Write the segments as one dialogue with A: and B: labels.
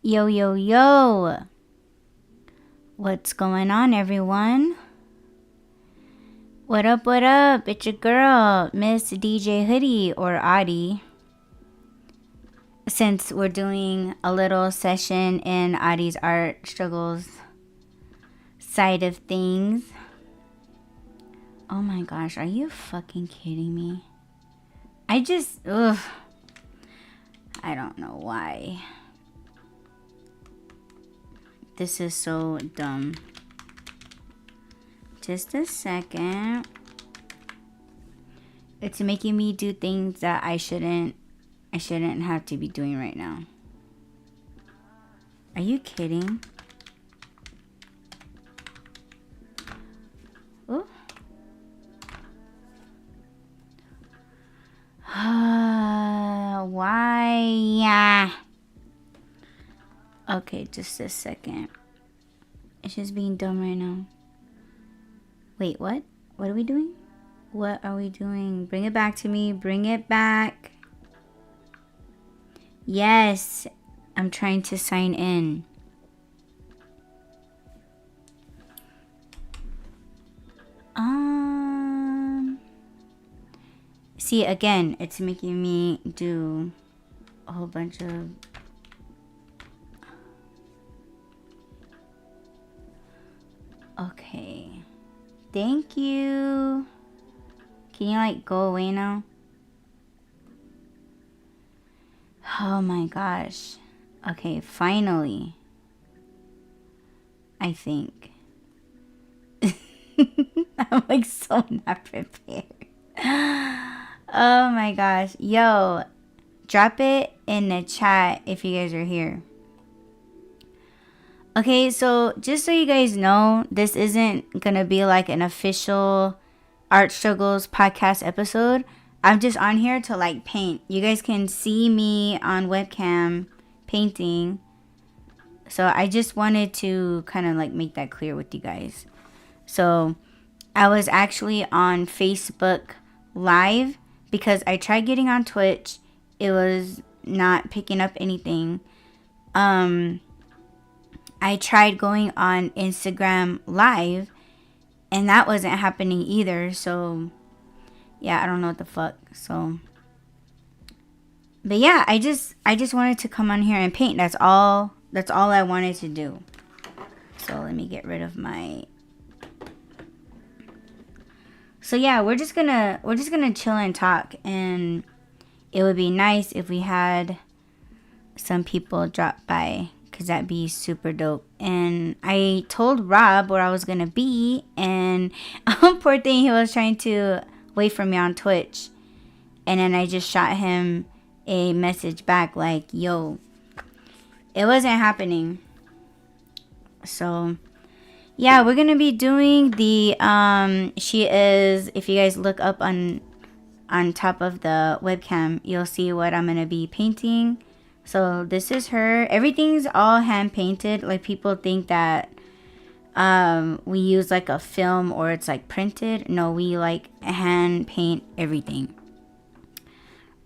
A: Yo, yo, yo. What's going on, everyone? What up, what up? It's your girl, Miss DJ Hoodie or Audie. Since we're doing a little session in Audie's art struggles side of things. Oh my gosh, are you fucking kidding me? I don't know why. This is so dumb. Just a second. It's making me do things that I shouldn't have to be doing right now. Are you kidding? Oh. Why? Okay, just a second. It's just being dumb right now. Wait, what? What are we doing? What are we doing? Bring it back to me. Bring it back. Yes. I'm trying to sign in. See, again, it's making me do a whole bunch of... Okay. Thank you. Can you, like, go away now? Oh my gosh. Okay, finally. I think. I'm, like, so not prepared. Oh my gosh. Yo, drop it in the chat if you guys are here. Okay, so just so you guys know, this isn't gonna be like an official Art Struggles podcast episode. I'm just on here to like paint. You guys can see me on webcam painting. So I just wanted to kind of like make that clear with you guys. So I was actually on Facebook Live because I tried getting on Twitch. It was not picking up anything. I tried going on Instagram Live and that wasn't happening either. So yeah, I don't know what the fuck. So but yeah, I just wanted to come on here and paint. That's all I wanted to do. So let me get rid of my... So yeah, we're just gonna chill and talk, and it would be nice if we had some people drop by, because that'd be super dope. And I told Rob where I was gonna be, and poor thing, he was trying to wait for me on Twitch, and then I just shot him a message back like, yo, it wasn't happening. So yeah, we're gonna be doing the she is, if you guys look up on top of the webcam, you'll see what I'm gonna be painting. So this is her. Everything's all hand painted. Like, people think that we use like a film or it's like printed. No, we like hand paint everything.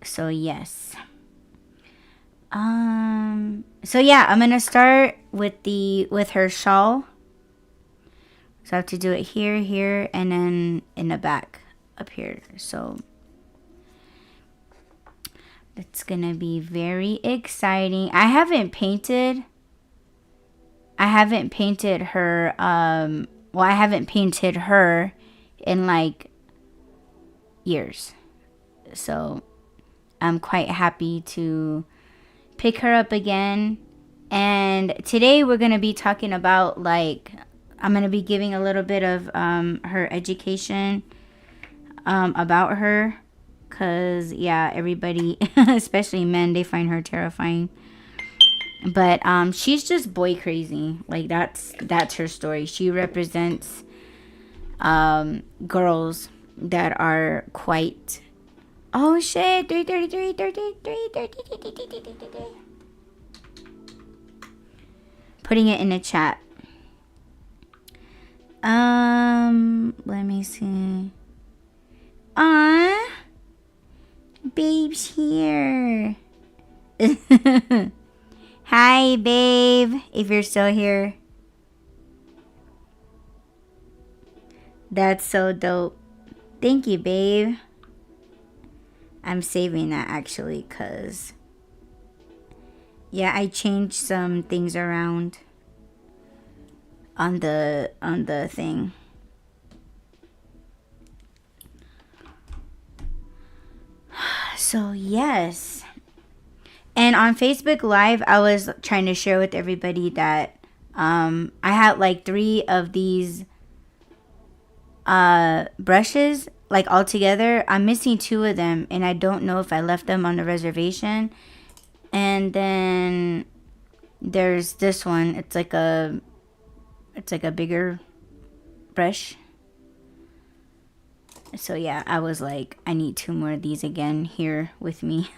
A: So yes. So yeah, I'm gonna start with her shawl. So I have to do it here, and then in the back up here. So it's gonna be very exciting. I haven't painted her, I haven't painted her in like years. So I'm quite happy to pick her up again. And today we're gonna be talking about, like, I'm going to be giving a little bit of her education about her. Because, yeah, everybody, especially men, they find her terrifying. But she's just boy crazy. Like, that's her story. She represents girls that are quite... Oh, shit. 333. Putting it in the chat. Let me see. Babe's here. Hi, babe, if you're still here. That's so dope. Thank you, babe. I'm saving that actually, cause yeah, I changed some things around on the thing. So yes. And on Facebook Live, I was trying to share with everybody that I had like 3 of these brushes like all together. I'm missing 2 of them, and I don't know if I left them on the reservation. And then there's this one. It's like a bigger brush. So yeah, I was like, I need 2 more of these again here with me.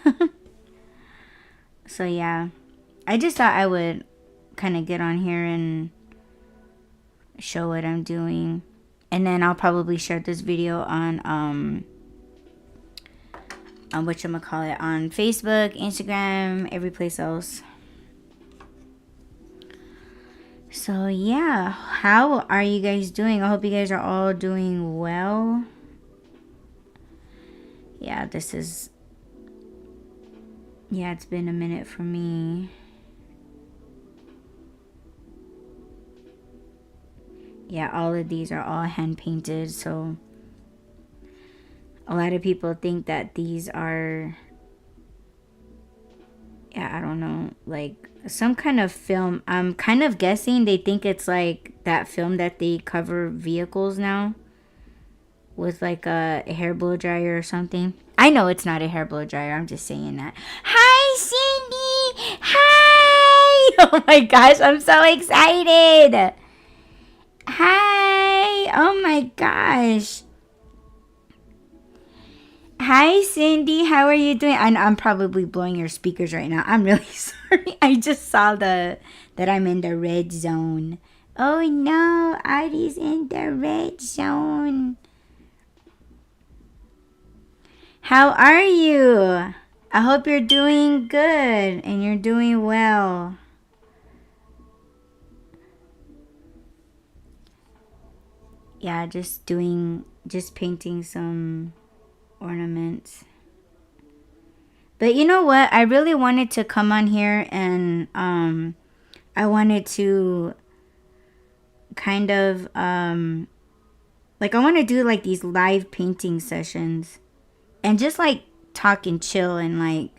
A: So yeah, I just thought I would kind of get on here and show what I'm doing. And then I'll probably share this video on whatchamacallit, on Facebook, Instagram, every place else. So yeah, how are you guys doing? I hope you guys are all doing well. Yeah, it's been a minute for me. Yeah, all of these are all hand painted, so a lot of people think that these are, yeah, I don't know, like some kind of film. I'm kind of guessing they think it's like that film that they cover vehicles now with like a hair blow dryer or something. I know it's not a hair blow dryer. I'm just saying that. Hi, Cindy. Hi. Oh my gosh, I'm so excited. Hi. Oh my gosh. Hi, Cindy. How are you doing? I'm probably blowing your speakers right now. I'm really sorry. I just saw that I'm in the red zone. Oh no, Audie's in the red zone. How are you? I hope you're doing good and you're doing well. Yeah, just painting some ornaments. But you know what? I really wanted to come on here and I wanted to kind of like I want to do like these live painting sessions and just like talk and chill and like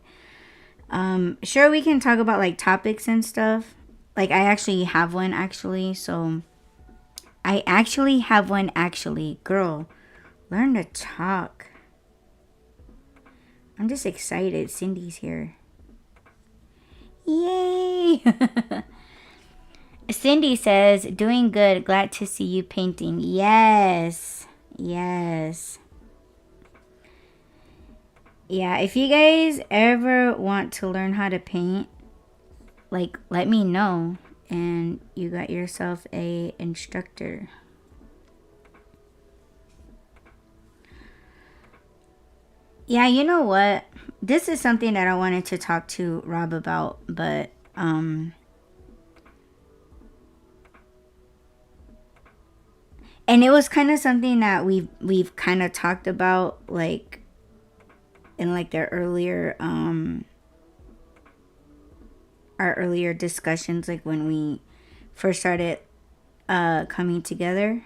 A: sure, we can talk about like topics and stuff. Like I actually have one actually, so I actually have one actually. Girl, learn to talk. I'm just excited. Cindy's here. Yay! Cindy says, doing good. Glad to see you painting. Yes. Yes. Yeah, if you guys ever want to learn how to paint, like, let me know. And you got yourself a instructor. Yeah, you know what? This is something that I wanted to talk to Rob about, but and it was kind of something that we've kind of talked about like in like their earlier our earlier discussions, like when we first started coming together.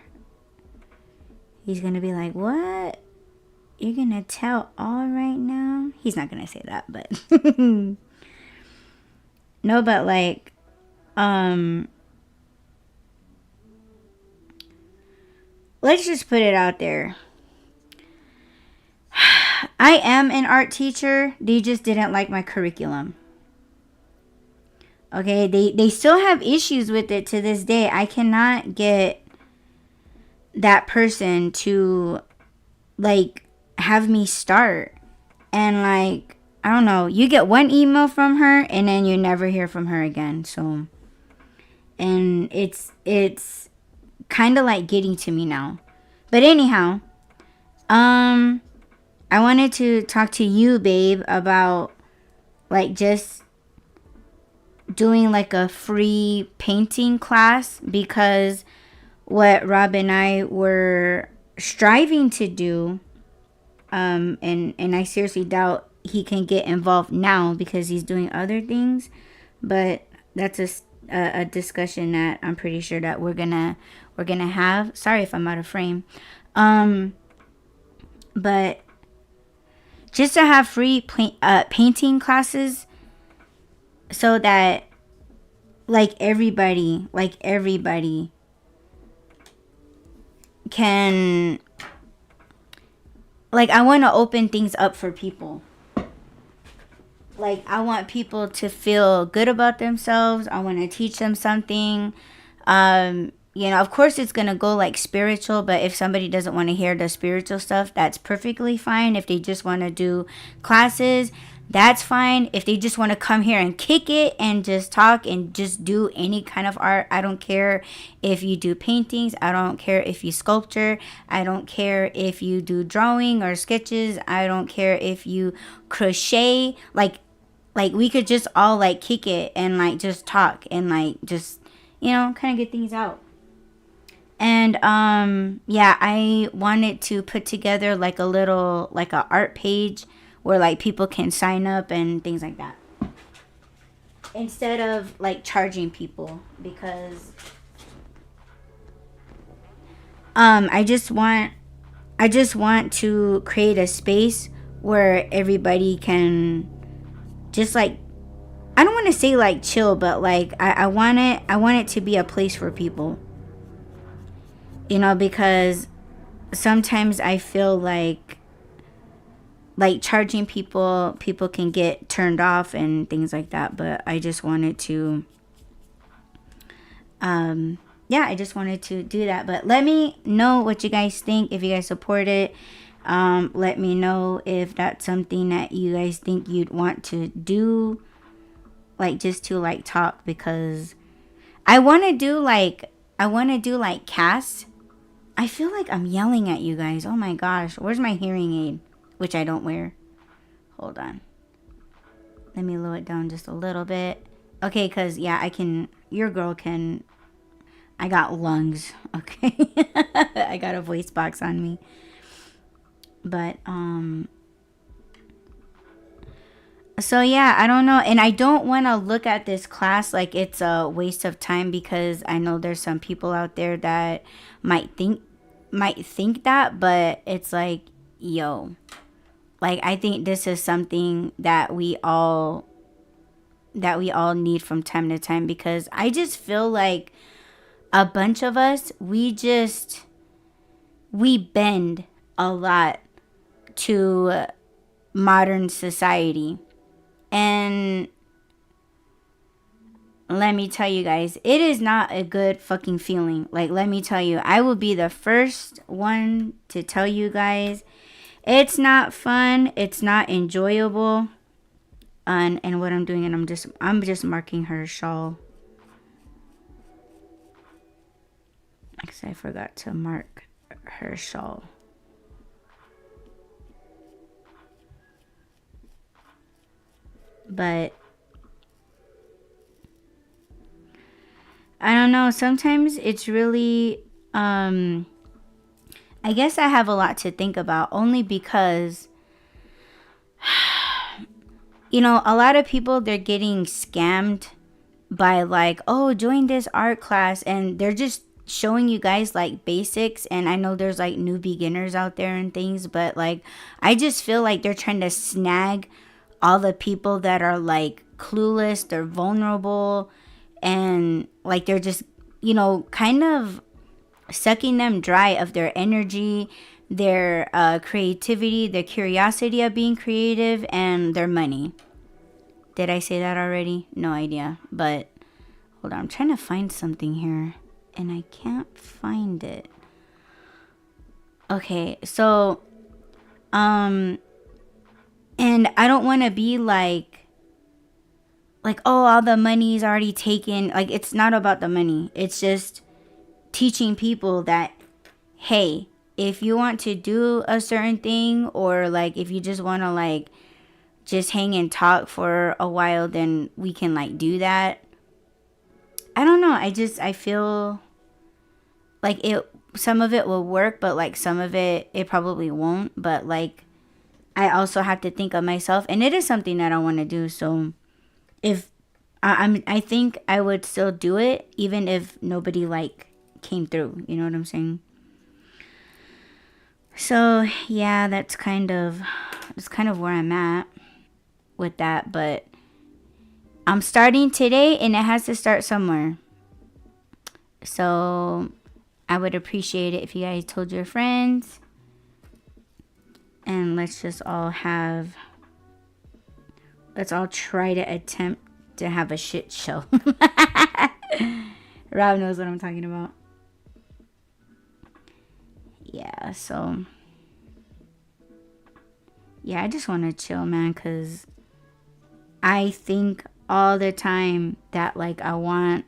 A: He's gonna be like, what? You're gonna tell all right now? He's not gonna say that, but no, but like let's just put it out there. I am an art teacher. They just didn't like my curriculum. Okay, they still have issues with it to this day. I cannot get that person to like have me start. And like, I don't know, you get one email from her and then you never hear from her again. So, and it's kind of like getting to me now. But anyhow, I wanted to talk to you, babe, about like just doing like a free painting class, because what Rob and I were striving to do, and I seriously doubt he can get involved now because he's doing other things, but that's a discussion that I'm pretty sure that we're gonna have. Sorry if I'm out of frame. But just to have free painting classes, so that like everybody can, like, I want to open things up for people. Like, I want people to feel good about themselves. I want to teach them something. You know, of course it's going to go like spiritual, but if somebody doesn't want to hear the spiritual stuff, that's perfectly fine. If they just want to do classes, that's fine. If they just want to come here and kick it and just talk and just do any kind of art, I don't care if you do paintings. I don't care if you sculpture. I don't care if you do drawing or sketches. I don't care if you crochet. Like we could just all like kick it and like just talk and like just, you know, kind of get things out. And yeah, I wanted to put together like a little, like a art page where like people can sign up and things like that, instead of like charging people, because I just want to create a space where everybody can just like, I don't want to say like chill, but like I want it to be a place for people, you know, because sometimes I feel like charging people can get turned off and things like that. But I just wanted to yeah, I just wanted to do that. But let me know what you guys think, if you guys support it. Let me know if that's something that you guys think you'd want to do, like just to like talk, because I want to do like casts. I feel like I'm yelling at you guys. Oh my gosh, where's my hearing aid, which I don't wear? Hold on, let me lower it down just a little bit. Okay, because yeah, I can, your girl can, I got lungs, okay? I got a voice box on me. But so yeah, I don't know, and I don't want to look at this class like it's a waste of time, because I know there's some people out there that might think that, but it's like, yo, like, I think this is something that we all need from time to time, because I just feel like a bunch of us, we bend a lot to modern society. And let me tell you guys, it is not a good fucking feeling. Like, let me tell you, I will be the first one to tell you guys, it's not fun, it's not enjoyable. And what I'm doing, and I'm just marking her shawl, because I forgot to mark her shawl. But I don't know, sometimes it's really I guess I have a lot to think about, only because you know, a lot of people, they're getting scammed by like, oh, join this art class, and they're just showing you guys like basics. And I know there's like new beginners out there and things, but like, I just feel like they're trying to snag all the people that are like clueless, they're vulnerable, and like they're just, you know, kind of sucking them dry of their energy, their creativity, their curiosity of being creative, and their money. Did I say that already? No idea. But hold on, I'm trying to find something here and I can't find it. Okay, so and I don't want to be like, oh, all the money's already taken. Like, it's not about the money. It's just teaching people that, hey, if you want to do a certain thing, or like if you just want to like just hang and talk for a while, then we can like do that. I don't know. I feel like some of it will work, but like some of it probably won't. But like, I also have to think of myself, and it is something that I want to do. So if I think I would still do it even if nobody like came through. You know what I'm saying? So yeah, that's kind of where I'm at with that. But I'm starting today, and it has to start somewhere. So I would appreciate it if you guys told your friends. And let's all try to attempt to have a shit show. Rob knows what I'm talking about. Yeah, so yeah, I just want to chill, man, because I think all the time that like I want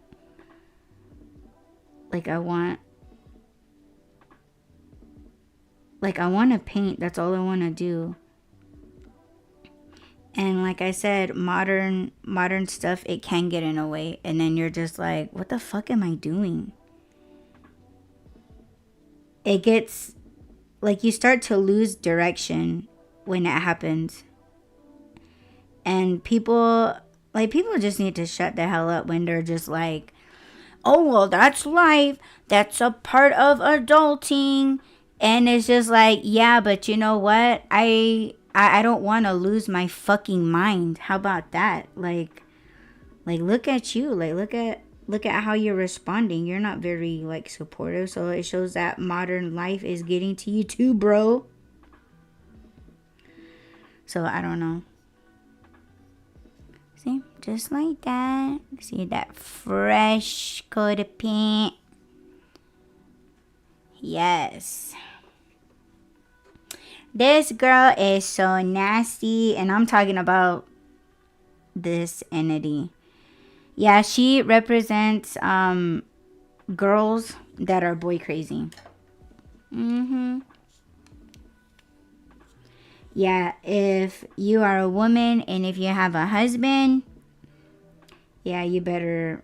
A: to paint. That's all I want to do. And like I said, modern stuff, it can get in a way, and then you're just like, what the fuck am I doing? It gets like, you start to lose direction when it happens. And people just need to shut the hell up when they're just like, oh, well, that's life. That's a part of adulting. And it's just like, yeah, but you know what? I don't want to lose my fucking mind. How about that? Like look at you. Like look at how you're responding. You're not very like supportive. So it shows that modern life is getting to you too, bro. So I don't know. See, just like that. See that fresh coat of paint. Yes. This girl is so nasty, and I'm talking about this entity. Yeah, she represents girls that are boy crazy. Yeah, if you are a woman and if you have a husband, yeah, you better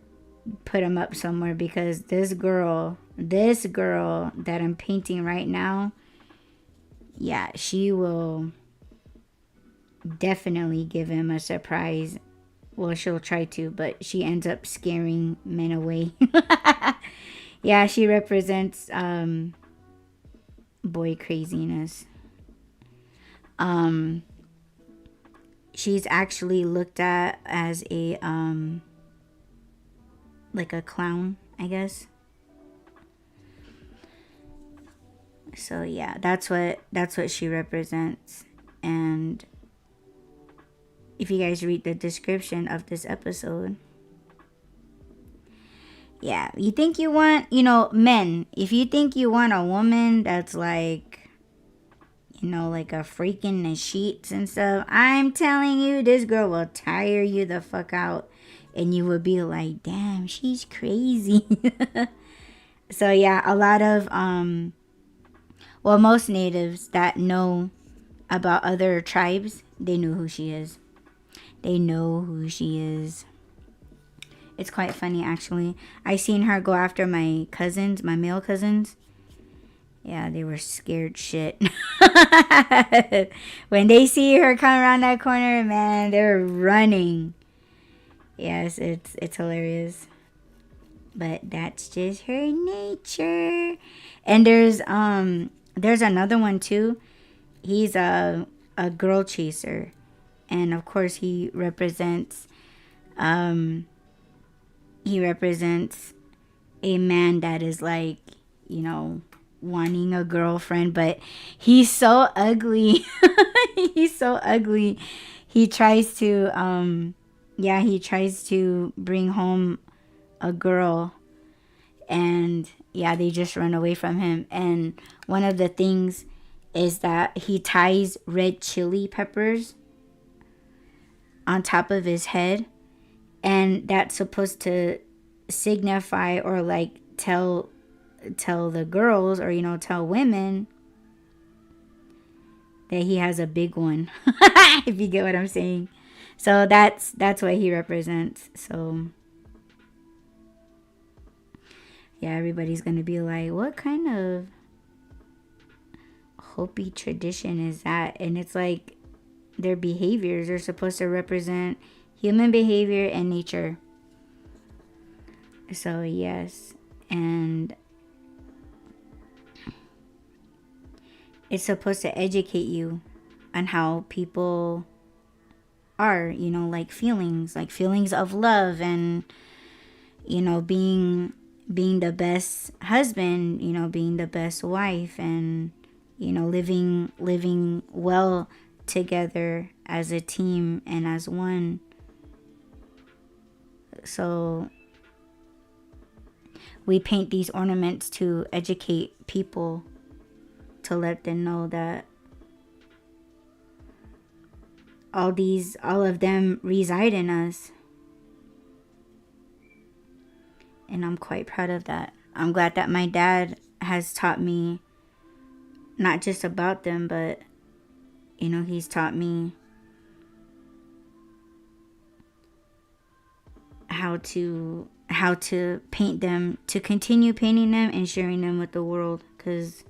A: put him up somewhere, because this girl that I'm painting right now, yeah, she will definitely give him a surprise. Well, she'll try to, but she ends up scaring men away. Yeah, she represents boy craziness. She's actually looked at as a like a clown, I guess. So yeah, that's what she represents. And if you guys read the description of this episode, yeah, you think you want, men, if you think you want a woman that's like, like a freak in the sheets and stuff, I'm telling you, this girl will tire you the fuck out, and you will be like, damn, she's crazy. So yeah, a lot of most natives that know about other tribes, they know who she is. It's quite funny, actually. I seen her go after my cousins, my male cousins. Yeah, they were scared shit. When they see her come around that corner, man, they're running. Yes, it's hilarious. But that's just her nature. And there's another one too. He's a girl chaser. And of course he represents a man that is like, wanting a girlfriend, but he's so ugly. He's so ugly. He tries to bring home a girl, and yeah, they just run away from him. And one of the things is that he ties red chili peppers on top of his head, and that's supposed to signify or like tell the girls, or tell women that he has a big one. If you get what I'm saying. So that's what he represents. So yeah, everybody's gonna be like, what kind of Hopi tradition is that? And it's like, their behaviors are supposed to represent human behavior and nature. So yes, and it's supposed to educate you on how people are, like feelings of love, and being the best husband, being the best wife, and living well together as a team and as one. So we paint these ornaments to educate people, to let them know that all of them reside in us. And I'm quite proud of that. I'm glad that my dad has taught me not just about them, but he's taught me how to paint them, to continue painting them and sharing them with the world, because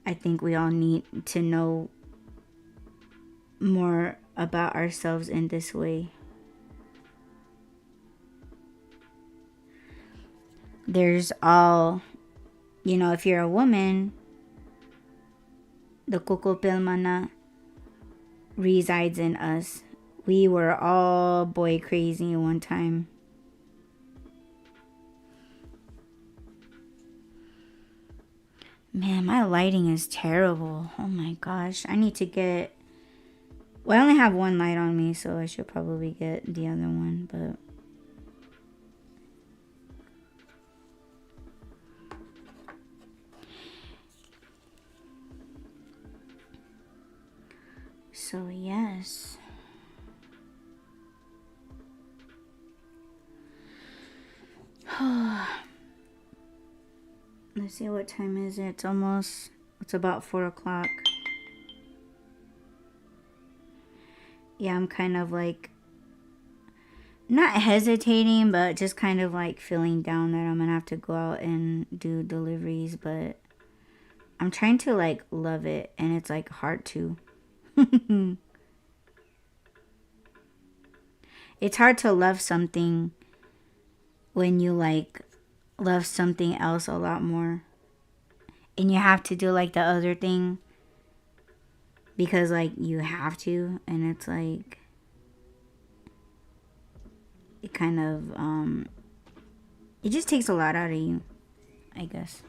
A: I think we all need to know more about ourselves in this way. There's all, if you're a woman, the Kukupilmana resides in us. We were all boy crazy one time. Man, my lighting is terrible. Oh my gosh. I need to get... Well, I only have one light on me, so I should probably get the other one, but... So, yes. Let's see, what time is it? It's about 4 o'clock. Yeah, I'm kind of like, not hesitating, but just kind of like feeling down that I'm gonna have to go out and do deliveries, but I'm trying to like love it, and it's like hard to. It's hard to love something when you like love something else a lot more, and you have to do like the other thing because like you have to, and it's like it kind of it just takes a lot out of you, I guess.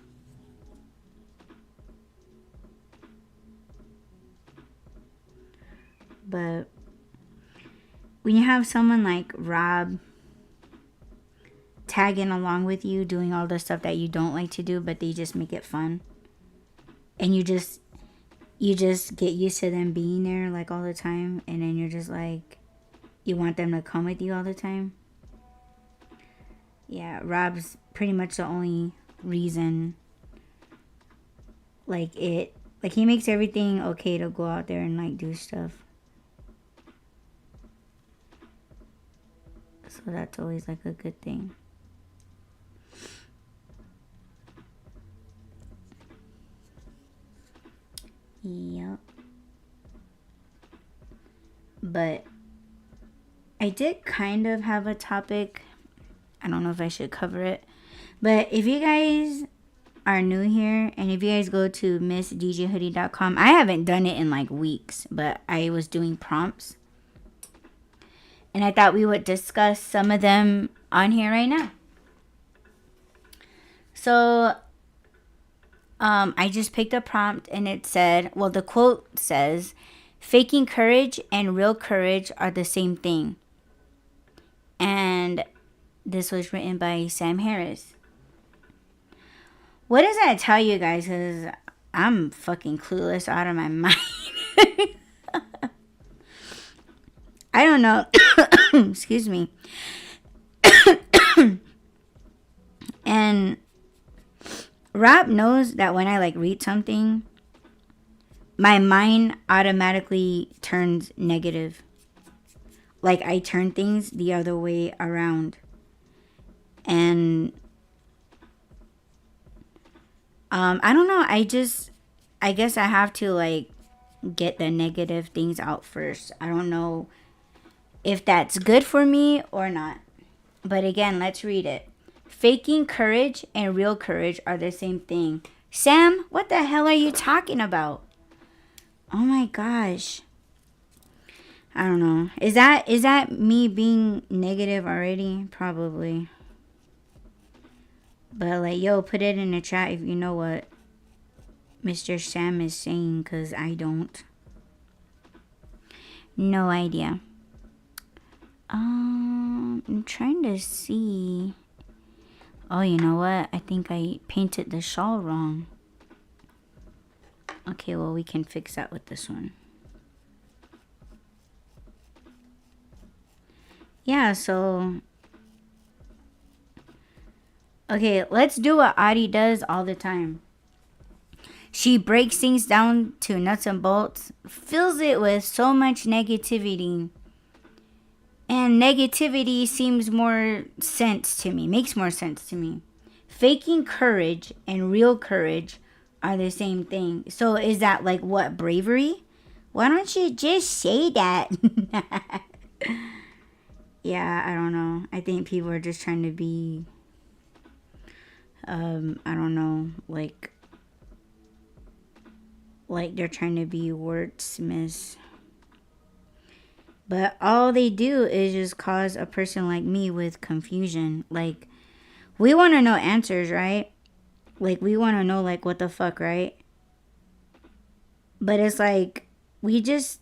A: But when you have someone like Rob tagging along with you, doing all the stuff that you don't like to do, but they just make it fun, and you just get used to them being there like all the time, and then you're just like, you want them to come with you all the time. Yeah, Rob's pretty much the only reason, like he makes everything okay to go out there and like do stuff. So that's always like a good thing. Yep. But I did kind of have a topic. I don't know if I should cover it. But if you guys are new here, and if you guys go to missdjhoodie.com, I haven't done it in like weeks, but I was doing prompts, and I thought we would discuss some of them on here right now. So I just picked a prompt, and it said, well, the quote says, faking courage and real courage are the same thing. And this was written by Sam Harris. What does that tell you guys? Because I'm fucking clueless out of my mind. I don't know. Excuse me. And Rob knows that when I like read something, my mind automatically turns negative. Like I turn things the other way around. And I don't know. I guess I have to like get the negative things out first. I don't know if that's good for me or not. But again, let's read it. Faking courage and real courage are the same thing. Sam, what the hell are you talking about? Oh my gosh. I don't know. Is that me being negative already? Probably. But like, yo, put it in the chat if you know what Mr. Sam is saying, because I don't. No idea. I'm trying to see. Oh, you know what? I think I painted the shawl wrong. Okay, well, we can fix that with this one. Yeah, so... Okay, let's do what Audie does all the time. She breaks things down to nuts and bolts, fills it with so much negativity. And negativity seems more sense to me, makes more sense to me. Faking courage and real courage are the same thing. So is that like what, bravery? Why don't you just say that? Yeah, I don't know. I think people are just trying to be, I don't know, like they're trying to be wordsmiths. But all they do is just cause a person like me with confusion. Like, we want to know answers, right? Like, we want to know, like, what the fuck, right? But it's like, we just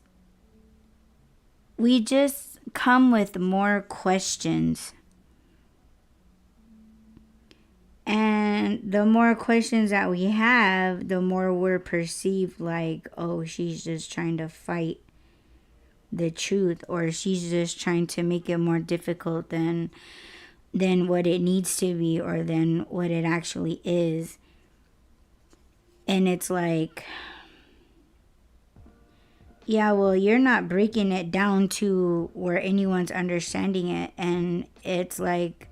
A: come with more questions. And the more questions that we have, the more we're perceived like, oh, she's just trying to fight the truth, or she's just trying to make it more difficult than what it needs to be, or than what it actually is. And it's like, yeah, well, you're not breaking it down to where anyone's understanding it. And it's like,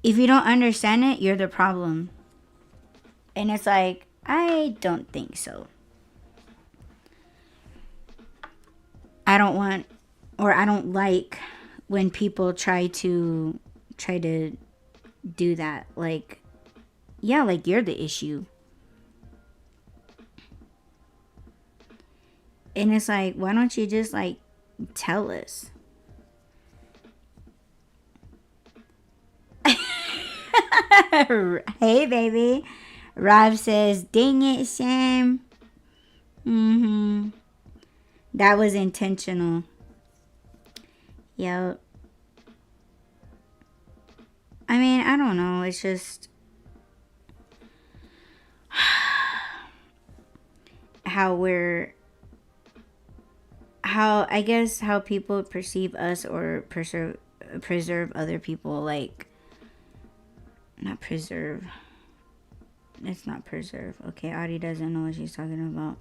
A: if you don't understand it, you're the problem. And it's like, I don't think so. I don't want, or I don't like when people try to do that. Like, yeah, like you're the issue. And it's like, why don't you just like tell us? Hey, baby. Rob says, dang it, Sam. That was intentional. Yep. I mean, I don't know. It's just I guess how people perceive us, or preserve other people. Like, not preserve. It's not preserve. Okay, Audie doesn't know what she's talking about.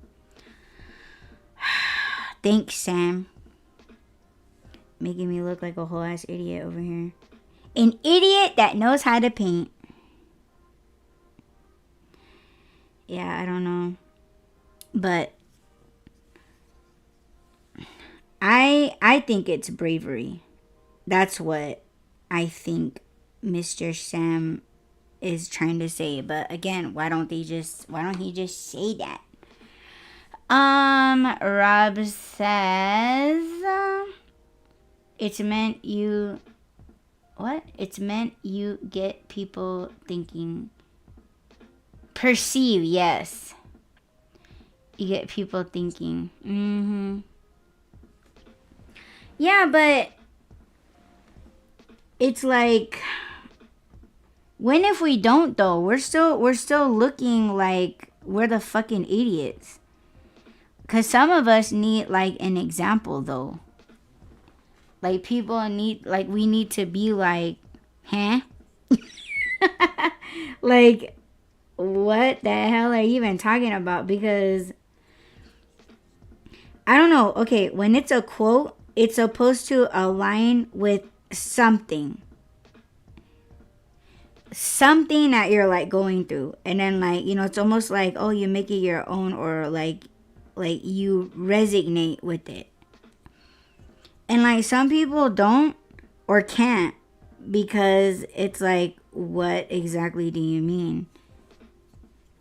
A: Thanks, Sam. Making me look like a whole ass idiot over here. An idiot that knows how to paint. Yeah, I don't know. But I think it's bravery. That's what I think Mr. Sam is trying to say. But again, why don't he just say that? Rob says, it's meant you get people thinking. Perceive, yes. You get people thinking. Yeah, but it's like, when if we don't though? We're still looking like we're the fucking idiots. Cause some of us need like an example though. Like people need, like we need to be like, huh? like what the hell are you even talking about? Because I don't know. Okay, when it's a quote, it's supposed to align with something. Something that you're like going through. And then like, you know, it's almost like, oh, you make it your own, or like you resonate with it. And like some people don't or can't, because it's like, what exactly do you mean?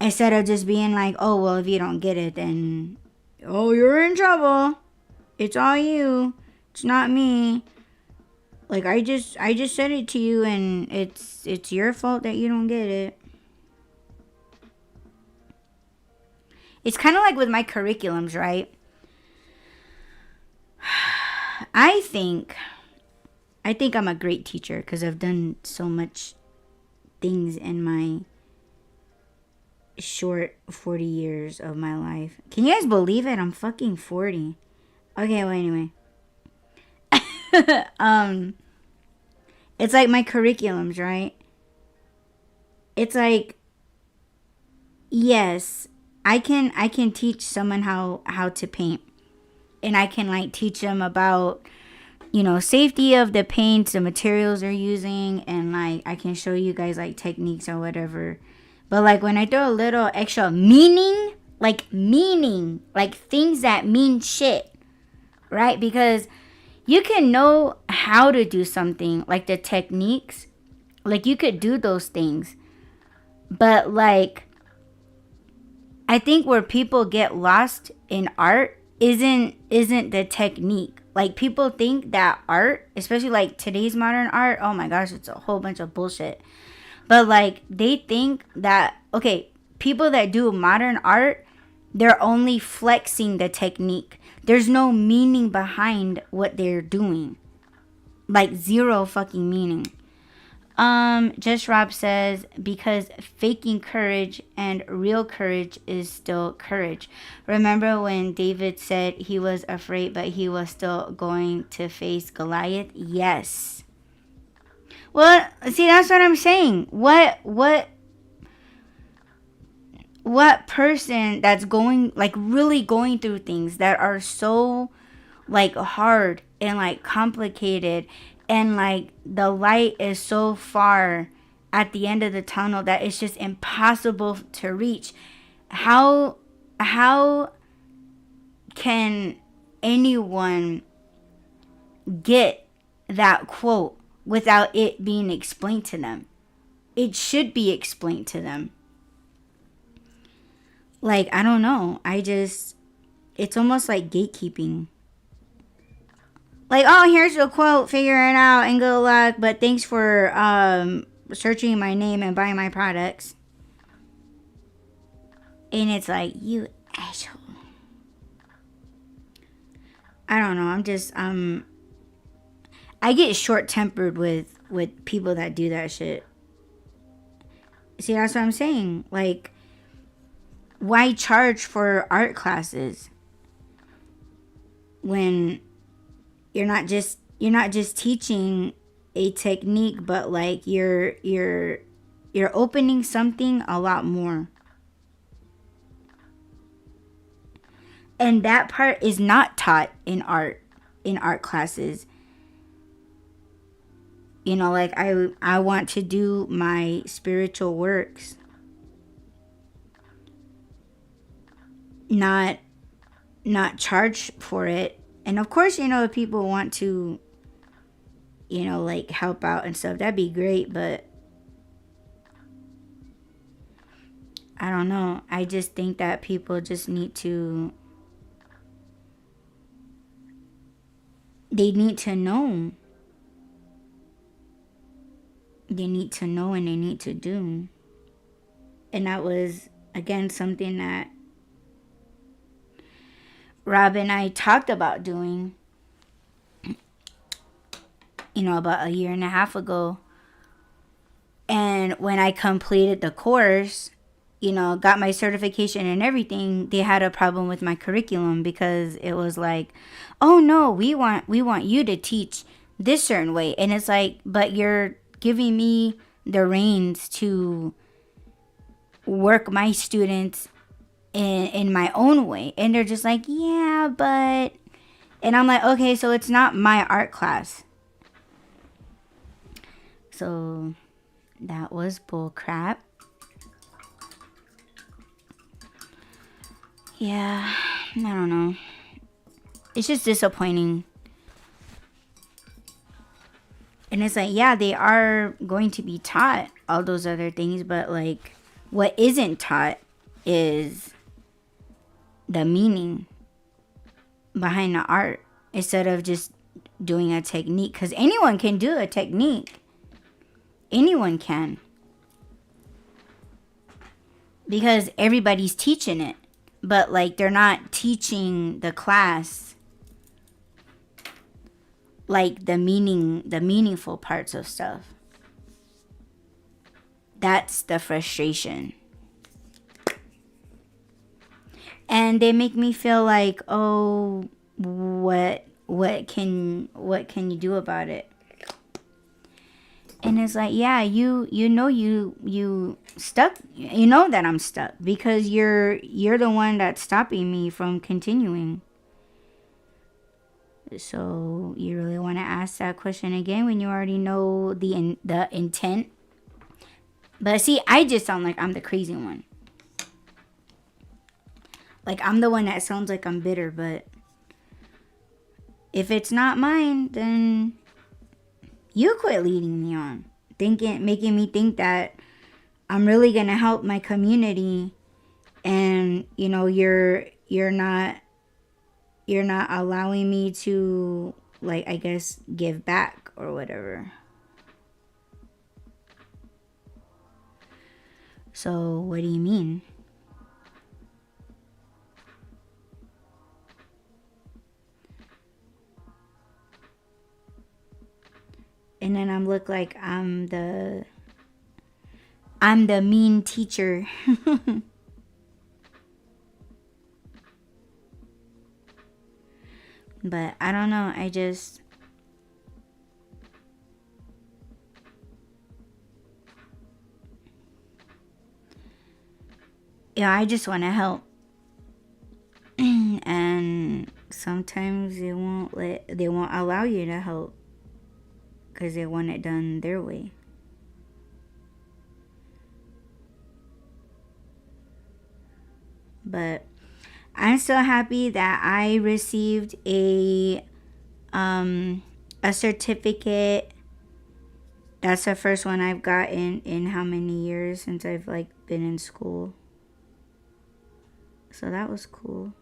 A: Instead of just being like, oh, well, if you don't get it, then, oh, you're in trouble. It's all you. It's not me. Like, I just said it to you, and it's your fault that you don't get it. It's kind of like with my curriculums, right? I think I'm a great teacher because I've done so much things in my short 40 years of my life. Can you guys believe it? I'm fucking 40. Okay, well, anyway. It's like my curriculums, right? It's like, yes, I can teach someone how to paint. And I can like teach them about, you know, safety of the paints, the materials they're using, and like I can show you guys like techniques or whatever. But like when I throw a little extra meaning, like things that mean shit, right? Because you can know how to do something, like the techniques, like you could do those things. But like, I think where people get lost in art isn't the technique. Like people think that art, especially like today's modern art, oh my gosh, it's a whole bunch of bullshit. But like they think that, okay, people that do modern art, they're only flexing the technique. There's no meaning behind what they're doing. Like zero fucking meaning. Just Rob says, because faking courage and real courage is still courage. Remember when David said he was afraid, but he was still going to face Goliath? Yes. Well, see, that's what I'm saying. What person that's going, like really going through things that are so like hard and like complicated, and like the light is so far at the end of the tunnel that it's just impossible to reach. How can anyone get that quote without it being explained to them? It should be explained to them. Like, I don't know. It's almost like gatekeeping. Like, oh, here's the quote, figure it out, and good luck, but thanks for searching my name and buying my products. And it's like, you asshole. I don't know, I get short-tempered with people that do that shit. See, that's what I'm saying. Like, why charge for art classes when you're not just teaching a technique, but like you're opening something a lot more. And that part is not taught in art classes. You know, like I want to do my spiritual works, not charge for it. And of course, you know, if people want to, you know, like help out and stuff, that'd be great. But I don't know. I just think that people just need to, they need to know. They need to know and they need to do. And that was, again, something that Rob and I talked about doing, you know, about a year and a half ago. And when I completed the course, you know, got my certification and everything, they had a problem with my curriculum because it was like, oh no, we want you to teach this certain way. And it's like, but you're giving me the reins to work my students in my own way. And they're just like, yeah, but... And I'm like, okay, so it's not my art class. So that was bull crap. Yeah, I don't know. It's just disappointing. And it's like, yeah, they are going to be taught all those other things, but like what isn't taught is the meaning behind the art, instead of just doing a technique. Because anyone can do a technique. Anyone can. Because everybody's teaching it. But like they're not teaching the class like the meaningful parts of stuff. That's the frustration. And they make me feel like, oh, what can you do about it? And it's like, yeah, you stuck. You know that I'm stuck because you're the one that's stopping me from continuing. So you really want to ask that question again when you already know the intent? But see, I just sound like I'm the crazy one. Like I'm the one that sounds like I'm bitter, but if it's not mine, then you quit leading me on. Making me think that I'm really gonna help my community, and you know you're not allowing me to, like, I guess, give back or whatever. So what do you mean? And then I'm look like I'm the mean teacher. But I don't know. I just... Yeah, I just want to help. And sometimes they won't allow you to help because they want it done their way. But I'm so happy that I received a certificate. That's the first one I've gotten in how many years since I've like been in school. So that was cool.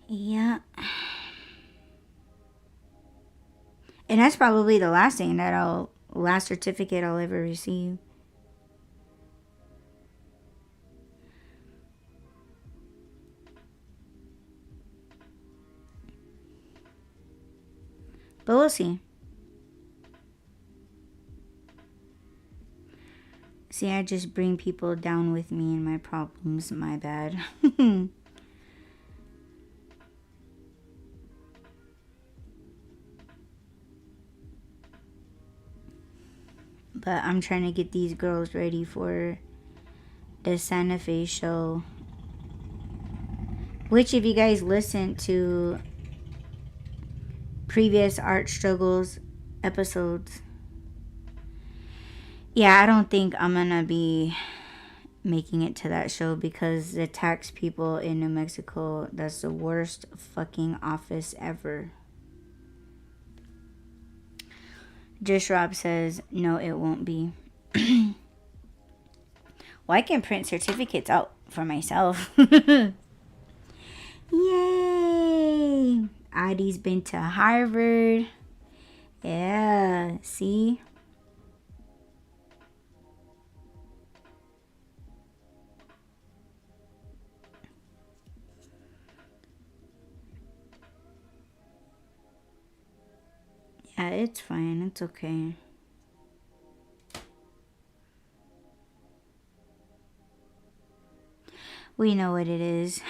A: Yeah. And that's probably the last certificate I'll ever receive. But we'll see. See, I just bring people down with me and my problems. My bad. But I'm trying to get these girls ready for the Santa Fe show. Which, if you guys listen to previous Art Struggles episodes, yeah, I don't think I'm gonna be making it to that show because the tax people in New Mexico, that's the worst fucking office ever. Just Rob says, no, it won't be. Well, I can print certificates out for myself. Yay! Audie's been to Harvard. Yeah, see? Yeah, it's fine. It's okay. We know what it is.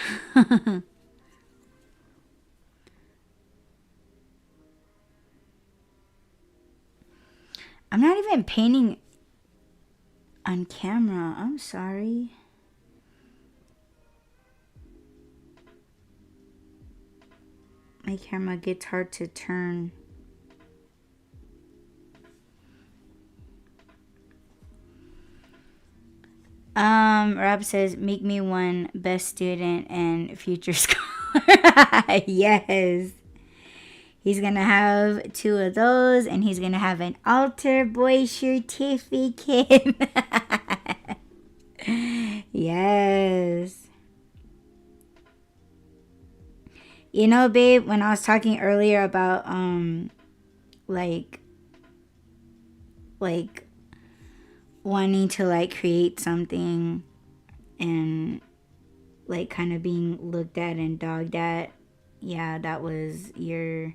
A: I'm not even painting on camera. I'm sorry. My camera gets hard to turn. Rob says, make me one, best student and future scholar. Yes. He's gonna have 2 of those, and he's gonna have an altar boy certificate. Yes. You know, babe, when I was talking earlier about like wanting to like create something and like kind of being looked at and dogged at, yeah, that was your,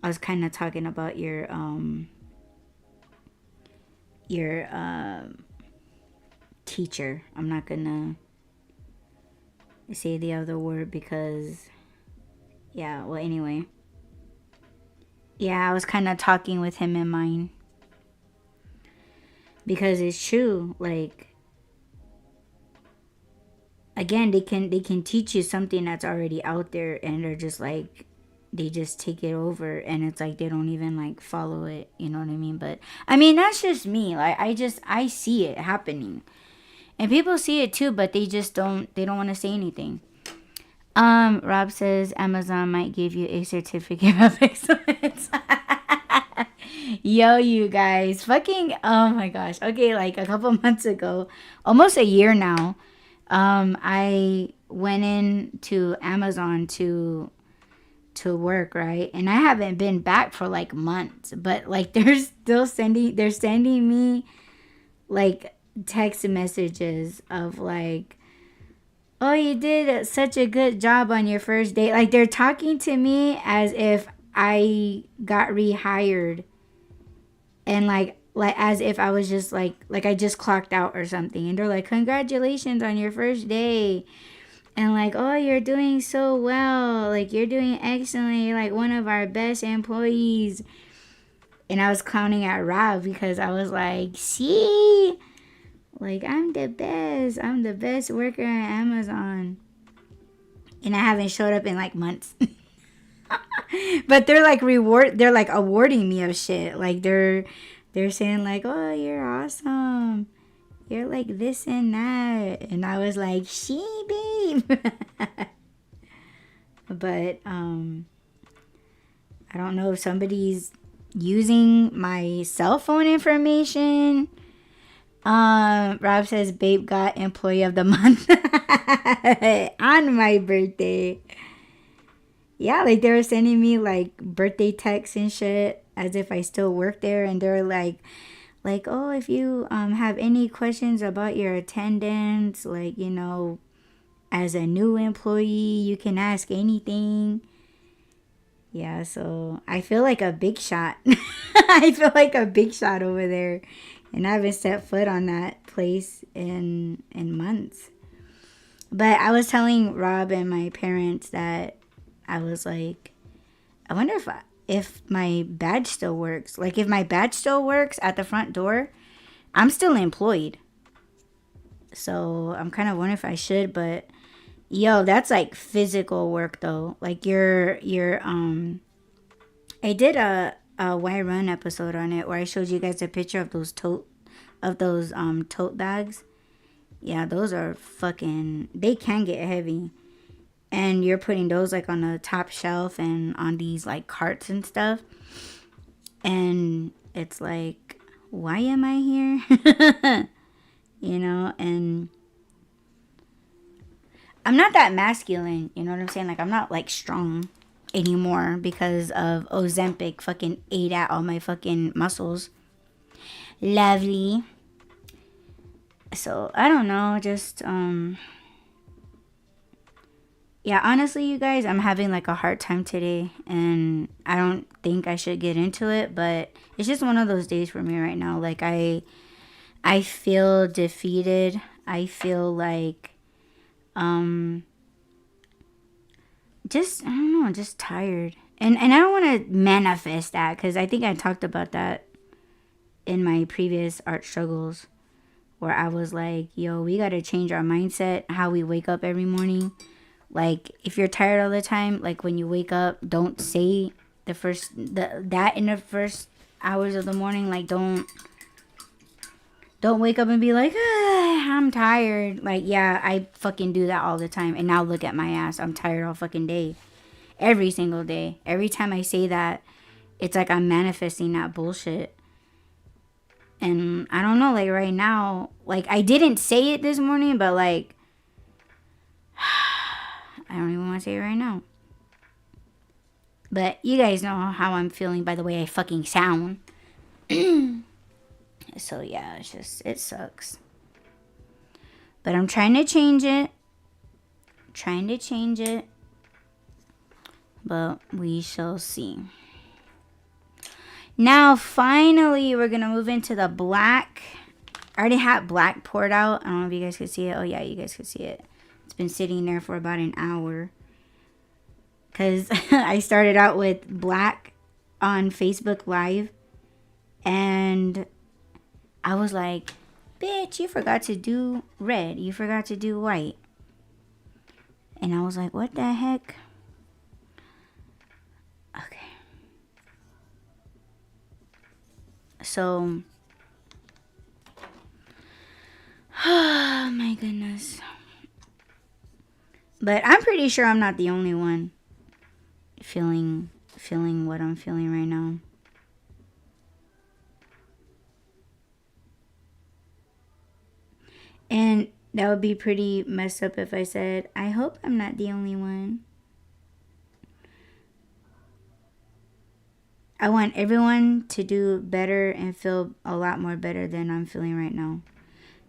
A: I was kind of talking about your teacher. I'm not gonna say the other word because, yeah, well, anyway. Yeah, I was kind of talking with him in mind. Because it's true, like, again, they can teach you something that's already out there, and they're just like, they just take it over, and it's like they don't even like follow it, you know what I mean? But I mean, that's just me. Like, I see it happening, and people see it too, but they just don't want to say anything. Rob says Amazon might give you a certificate of excellence. Yo, you guys, fucking, oh my gosh. Okay, like a couple months ago, almost a year now, I went in to Amazon to work, right? And I haven't been back for like months, but like they're sending me like text messages of like, oh, you did such a good job on your first day. Like, they're talking to me as if I got rehired, and like as if I was just like I just clocked out or something. And they're like, congratulations on your first day. And like, oh, you're doing so well. Like, you're doing excellent. You're like one of our best employees. And I was clowning at Rob because I was like, see? Like, I'm the best. I'm the best worker at Amazon. And I haven't showed up in like months. But they're like they're like awarding me of shit. Like, they're saying like, oh, you're awesome. You're like this and that. And I was like, she, babe. But I don't know if somebody's using my cell phone information. Rob says babe got employee of the month on my birthday. Yeah, like they were sending me like birthday texts and shit as if I still work there, and they're like, oh, if you have any questions about your attendance, like, you know, as a new employee, you can ask anything. Yeah, so I feel like a big shot. I feel like a big shot over there, and I haven't set foot on that place in months. But I was telling Rob and my parents that I was like, I wonder if my badge still works. Like, if my badge still works at the front door, I'm still employed. So I'm kind of wondering if I should, but yo, that's like physical work though. Like I did a Why Run episode on it where I showed you guys a picture of those tote bags. Yeah, those are fucking, they can get heavy. And you're putting those like on the top shelf and on these like carts and stuff. And it's like, why am I here? You know, and I'm not that masculine, you know what I'm saying? Like, I'm not like strong anymore because of Ozempic fucking ate at all my fucking muscles. Lovely. So, I don't know, just, yeah, honestly, you guys, I'm having like a hard time today, and I don't think I should get into it, but it's just one of those days for me right now. Like, I feel defeated. I feel like, just, I don't know, just tired. And I don't want to manifest that, because I think I talked about that in my previous art struggles where I was like, yo, we got to change our mindset, how we wake up every morning. Like, if you're tired all the time, like when you wake up, don't say that in the first hours of the morning. Like, don't wake up and be like, I'm tired. Like, yeah, I fucking do that all the time. And now look at my ass. I'm tired all fucking day. Every single day. Every time I say that, it's like I'm manifesting that bullshit. And I don't know, like right now, like I didn't say it this morning, but like, I don't even want to say it right now. But you guys know how I'm feeling by the way I fucking sound. So yeah, it's just, it sucks. But I'm trying to change it. But we shall see. Now, finally, we're going to move into the black. I already had black poured out. I don't know if you guys could see it. Oh, yeah, you guys could see it. It's been sitting there for about an hour. Because I started out with black on Facebook Live. And I was like, bitch, you forgot to do red. You forgot to do white. And I was like, what the heck? Okay. So, oh my goodness. But I'm pretty sure I'm not the only one feeling what I'm feeling right now. And that would be pretty messed up if I said, I hope I'm not the only one. I want everyone to do better and feel a lot more better than I'm feeling right now.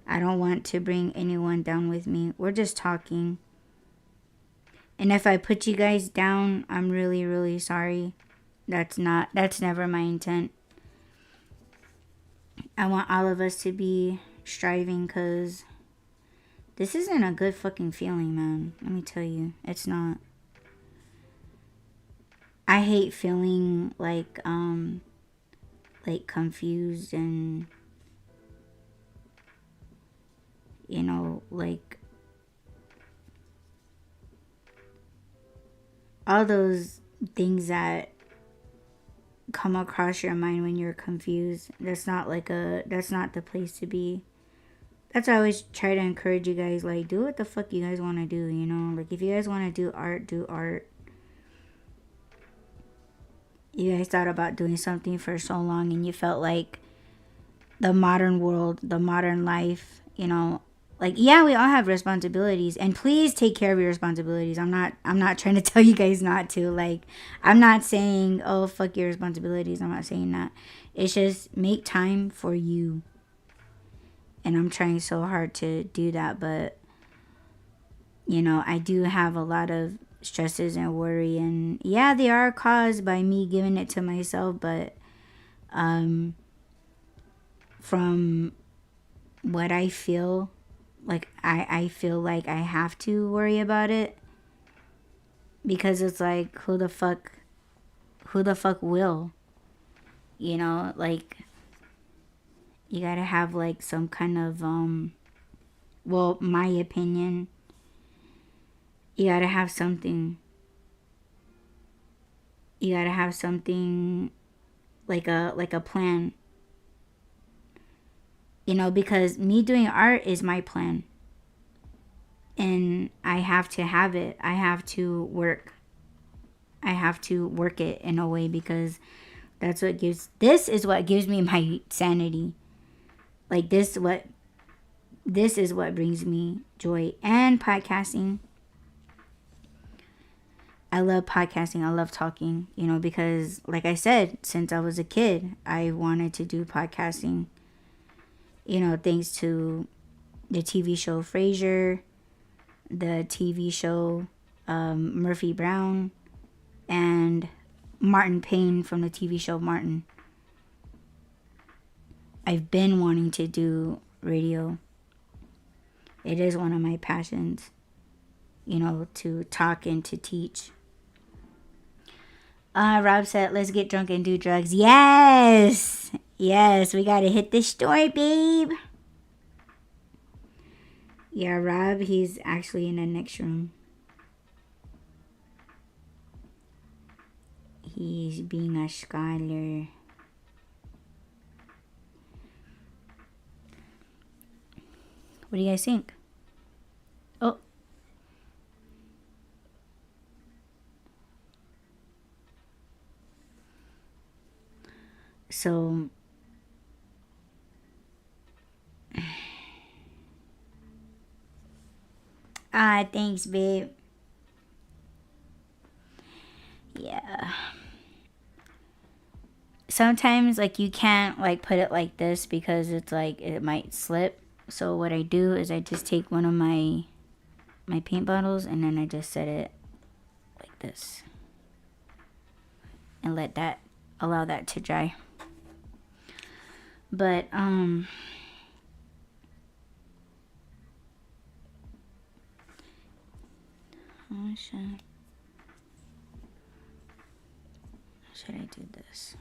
A: I don't want to bring anyone down with me. We're just talking. And if I put you guys down, I'm really, really sorry. That's never my intent. I want all of us to be striving because this isn't a good fucking feeling, man. Let me tell you. It's not. I hate feeling like confused and, you know, like all those things that come across your mind when you're confused. That's not the place to be. That's why I always try to encourage you guys, like, do what the fuck you guys want to do, you know? Like, if you guys want to do art, do art. You guys thought about doing something for so long and you felt like the modern world, the modern life, you know, like, yeah, we all have responsibilities, and please take care of your responsibilities. I'm not trying to tell you guys not to. Like, I'm not saying, oh, fuck your responsibilities. I'm not saying that. It's just make time for you. And I'm trying so hard to do that, but, you know, I do have a lot of stresses and worry, and yeah, they are caused by me giving it to myself, but from what I feel, like I feel like I have to worry about it, because it's like, who the fuck will, you know? Like, you gotta have like some kind of well, my opinion, you gotta have something. You gotta have something like a plan. You know, because me doing art is my plan. And I have to have it. I have to work. I have to work it in a way, because this is what gives me my sanity. Like, this is what brings me joy. And podcasting. I love podcasting. I love talking, you know, because like I said, since I was a kid, I wanted to do podcasting. You know, thanks to the TV show Frasier, the TV show Murphy Brown, and Martin Payne from the TV show Martin. I've been wanting to do radio. It is one of my passions, you know, to talk and to teach. Rob said, let's get drunk and do drugs. Yes! Yes, we gotta hit the store, babe. Yeah, Rob, he's actually in the next room. He's being a scholar. What do you guys think? Oh. So. Thanks, babe. Yeah. Sometimes, like, you can't, like, put it like this because it's, like, it might slip. So what I do is I just take one of my paint bottles and then I just set it like this. And allow that to dry. But, What should I do this?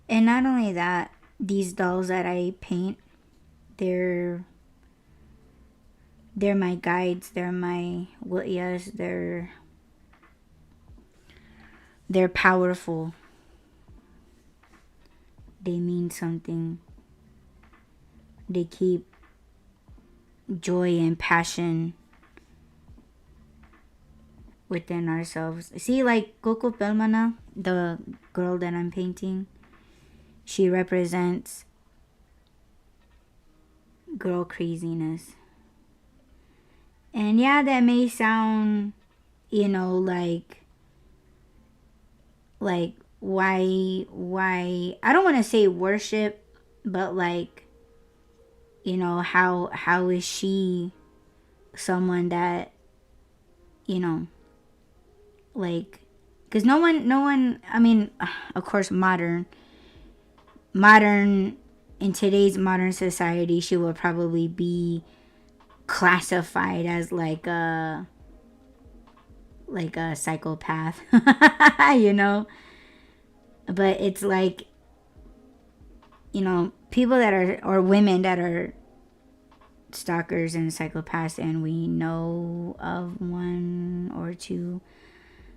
A: And not only that, these dolls that I paint, they're my guides, they're my wutiyas, they're powerful. They mean something. They keep joy and passion within ourselves. See, like Coco Pelmana, the girl that I'm painting, she represents girl craziness. And yeah, that may sound, like why I don't want to say worship, but like, how is she someone that, like, because no one, I mean, of course, modern in today's modern society, she will probably be classified as like a psychopath. But it's like, people that are, or women that are stalkers and psychopaths, and we know of one or two,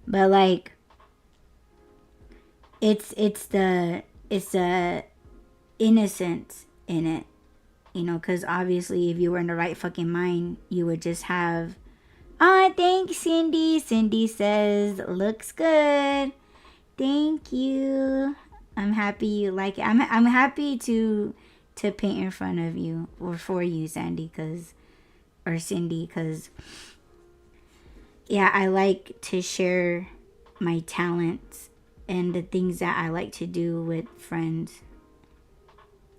A: but like, it's the innocence in it, because obviously if you were in the right fucking mind, you would just have, thanks, Cindy says looks good. Thank you. I'm happy you like it. I'm happy to paint in front of you, or for you, Cindy, because yeah, I like to share my talents and the things that I like to do with friends.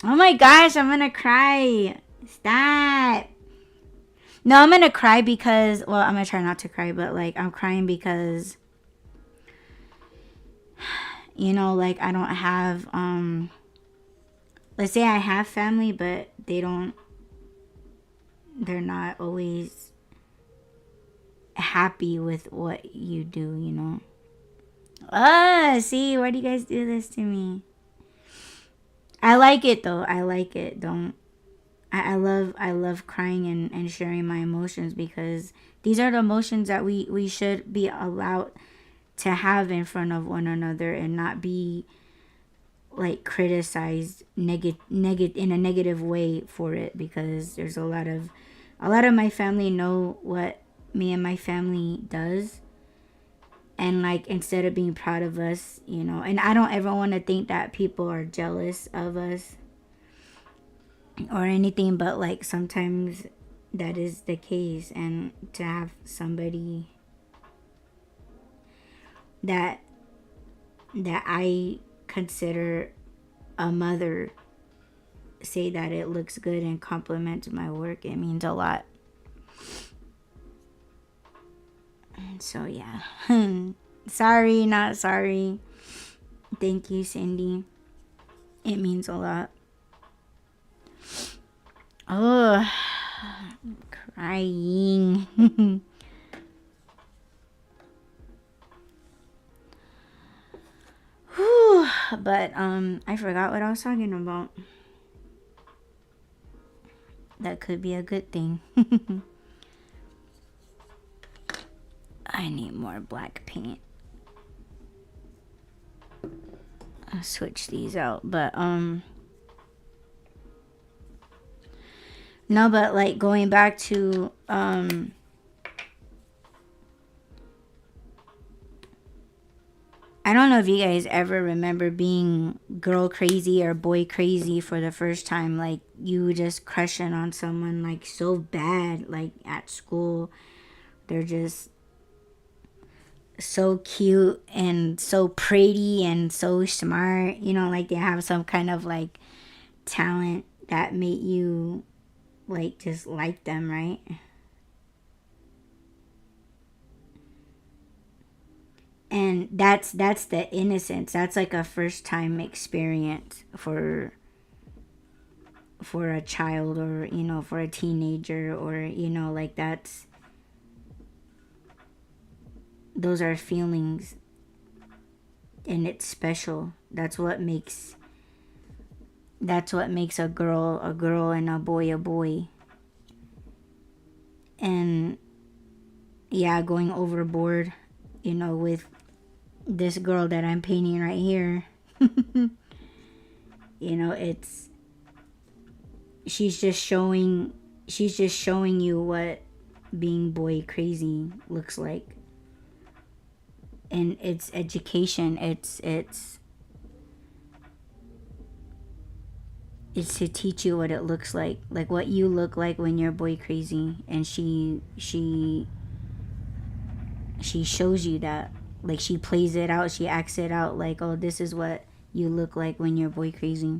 A: Oh my gosh, I'm gonna cry. Stop. No, I'm gonna cry because, well, I'm gonna try not to cry, but like, I'm crying because, like, I don't have, let's say I have family, but they're not always happy with what you do, See, why do you guys do this to me? I like it though. I like it. I love crying and sharing my emotions, because these are the emotions that we should be allowed to have in front of one another, and not be like criticized in a negative way for it, because there's a lot of my family know what me and my family does, and like, instead of being proud of us, and I don't ever want to think that people are jealous of us or anything, but like, sometimes that is the case. And to have somebody that I consider a mother say that it looks good and compliment my work, it means a lot. So yeah. Sorry, not sorry. Thank you, Cindy. It means a lot. Oh, Crying. Whew. But I forgot what I was talking about. That could be a good thing. I need more black paint. I'll switch these out. But no, but like going back to I don't know if you guys ever remember being girl crazy or boy crazy for the first time. Like, you just crushing on someone, like, so bad, like, at school. They're just so cute and so pretty and so smart. You know, like, they have some kind of, like, talent that made you, like, just like them, right? And that's the innocence. That's like a first time experience for a child, or you know, for a teenager, or you know, like those are feelings, and it's special. That's what makes a girl a girl and a boy a boy. And yeah, going overboard, you know, with this girl that I'm painting right here. You know, she's just showing you what being boy crazy looks like. And it's education. It's to teach you what it looks like what you look like when you're boy crazy. And she shows you that. Like, she plays it out, she acts it out, like, oh, this is what you look like when you're boy crazy.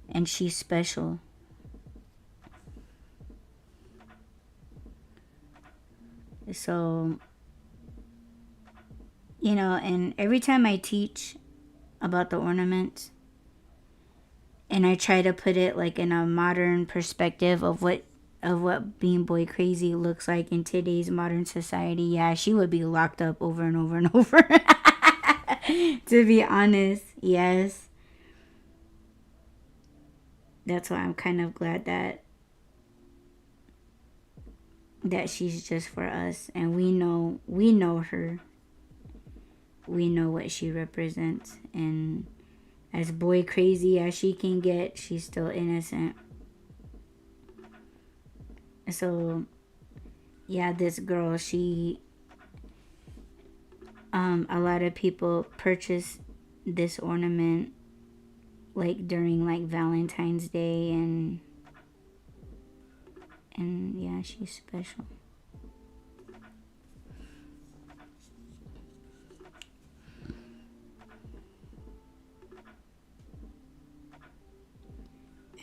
A: And she's special. So, you know, and every time I teach about the ornaments, and I try to put it like in a modern perspective of what being boy crazy looks like in today's modern society, yeah, she would be locked up over and over and over. To be honest, yes. That's why I'm kind of glad that she's just for us, and we know her. We know what she represents, and as boy crazy as she can get, she's still innocent. So yeah, this girl, she a lot of people purchase this ornament like during like Valentine's Day, and yeah, she's special.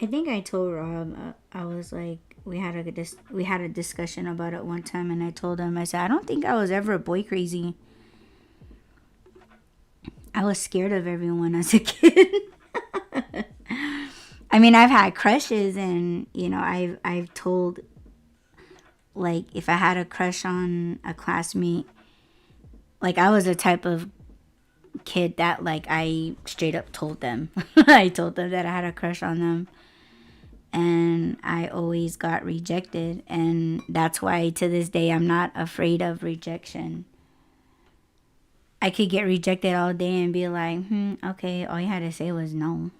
A: I think I told Rob, I was like, we had a discussion about it one time, and I told him, I said, I don't think I was ever boy crazy. I was scared of everyone as a kid. I mean, I've had crushes, and you know, I've told, like, if I had a crush on a classmate, like, I was the type of kid that, like, I straight up told them. I told them that I had a crush on them. And I always got rejected. And that's why to this day I'm not afraid of rejection. I could get rejected all day and be like, okay, all you had to say was no.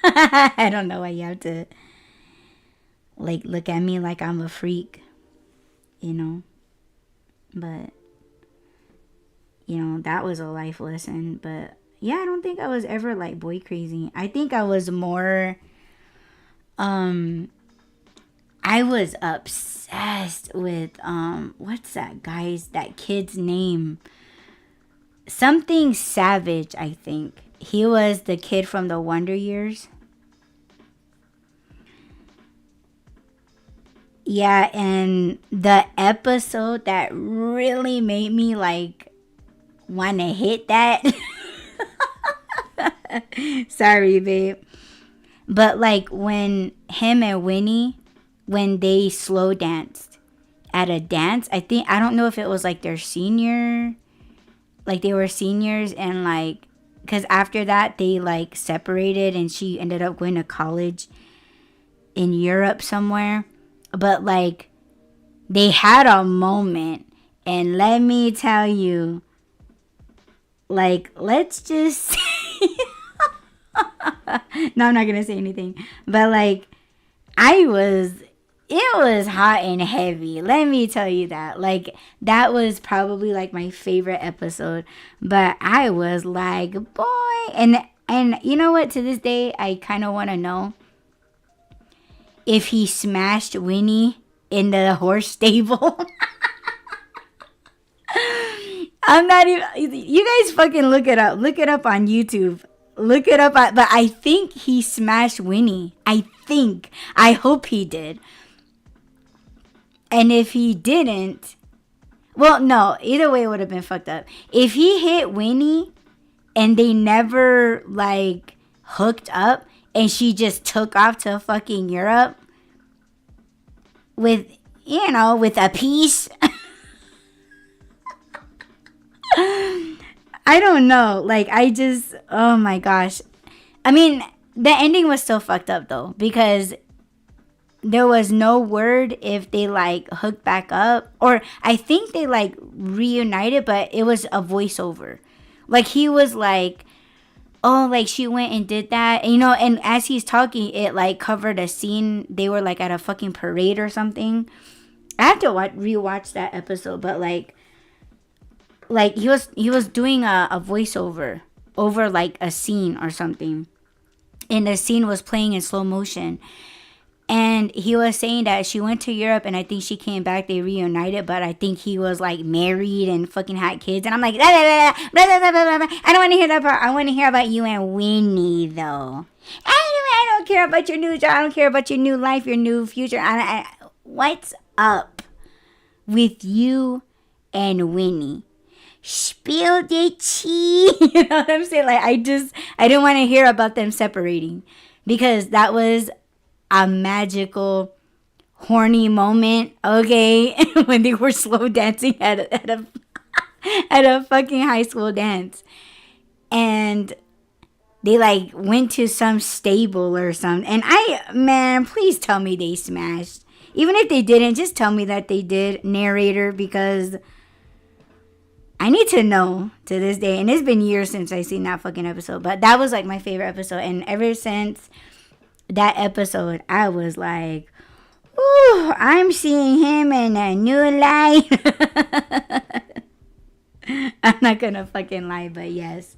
A: I don't know why you have to, like, look at me like I'm a freak, you know. But, you know, that was a life lesson. But yeah, I don't think I was ever like boy crazy. I think I was more, I was obsessed with, what's that kid's name? Something Savage, I think. He was the kid from the Wonder Years. Yeah, and the episode that really made me like want to hit that. Sorry, babe. But like when him and Winnie, when they slow danced at a dance, I don't know if it was like their senior, like they were seniors, and like, because after that they like separated and she ended up going to college in Europe somewhere. But like they had a moment, and let me tell you, like, let's just no, I'm not gonna say anything, but like it was hot and heavy, let me tell you that. Like that was probably like my favorite episode, but I was like, boy. And you know what, to this day I kind of want to know if he smashed Winnie in the horse stable. I'm not even, you guys fucking look it up. Look it up on YouTube. Look it up. But I think he smashed Winnie. I hope he did. And if he didn't, well, no, either way it would have been fucked up. If he hit Winnie and they never like hooked up and she just took off to fucking Europe with, you know, with a piece. I don't know. Like, oh my gosh. I mean, the ending was still fucked up though, because there was no word if they like hooked back up, or I think they like reunited, but it was a voiceover. Like he was like, oh, like she went and did that. And, you know, and as he's talking, it like covered a scene. They were like at a fucking parade or something. I have to rewatch that episode, but like he was doing a voiceover over like a scene or something, and the scene was playing in slow motion, and he was saying that she went to Europe and I think she came back, they reunited, but I think he was like married and fucking had kids, and I'm like, blah, blah, blah, blah, blah, blah, blah. I don't want to hear that part. I want to hear about you and Winnie though. I don't care about your new job. I don't care about your new life, your new future. What's up with you and Winnie? Spill the tea. You know what I'm saying? Like, I didn't want to hear about them separating, because that was a magical, horny moment, okay? When they were slow dancing at a fucking high school dance. And they like went to some stable or something. And man, please tell me they smashed. Even if they didn't, just tell me that they did, narrator, because I need to know to this day. And it's been years since I seen that fucking episode. But that was like my favorite episode. And ever since that episode, I was like, ooh, I'm seeing him in a new light. I'm not gonna fucking lie, but yes.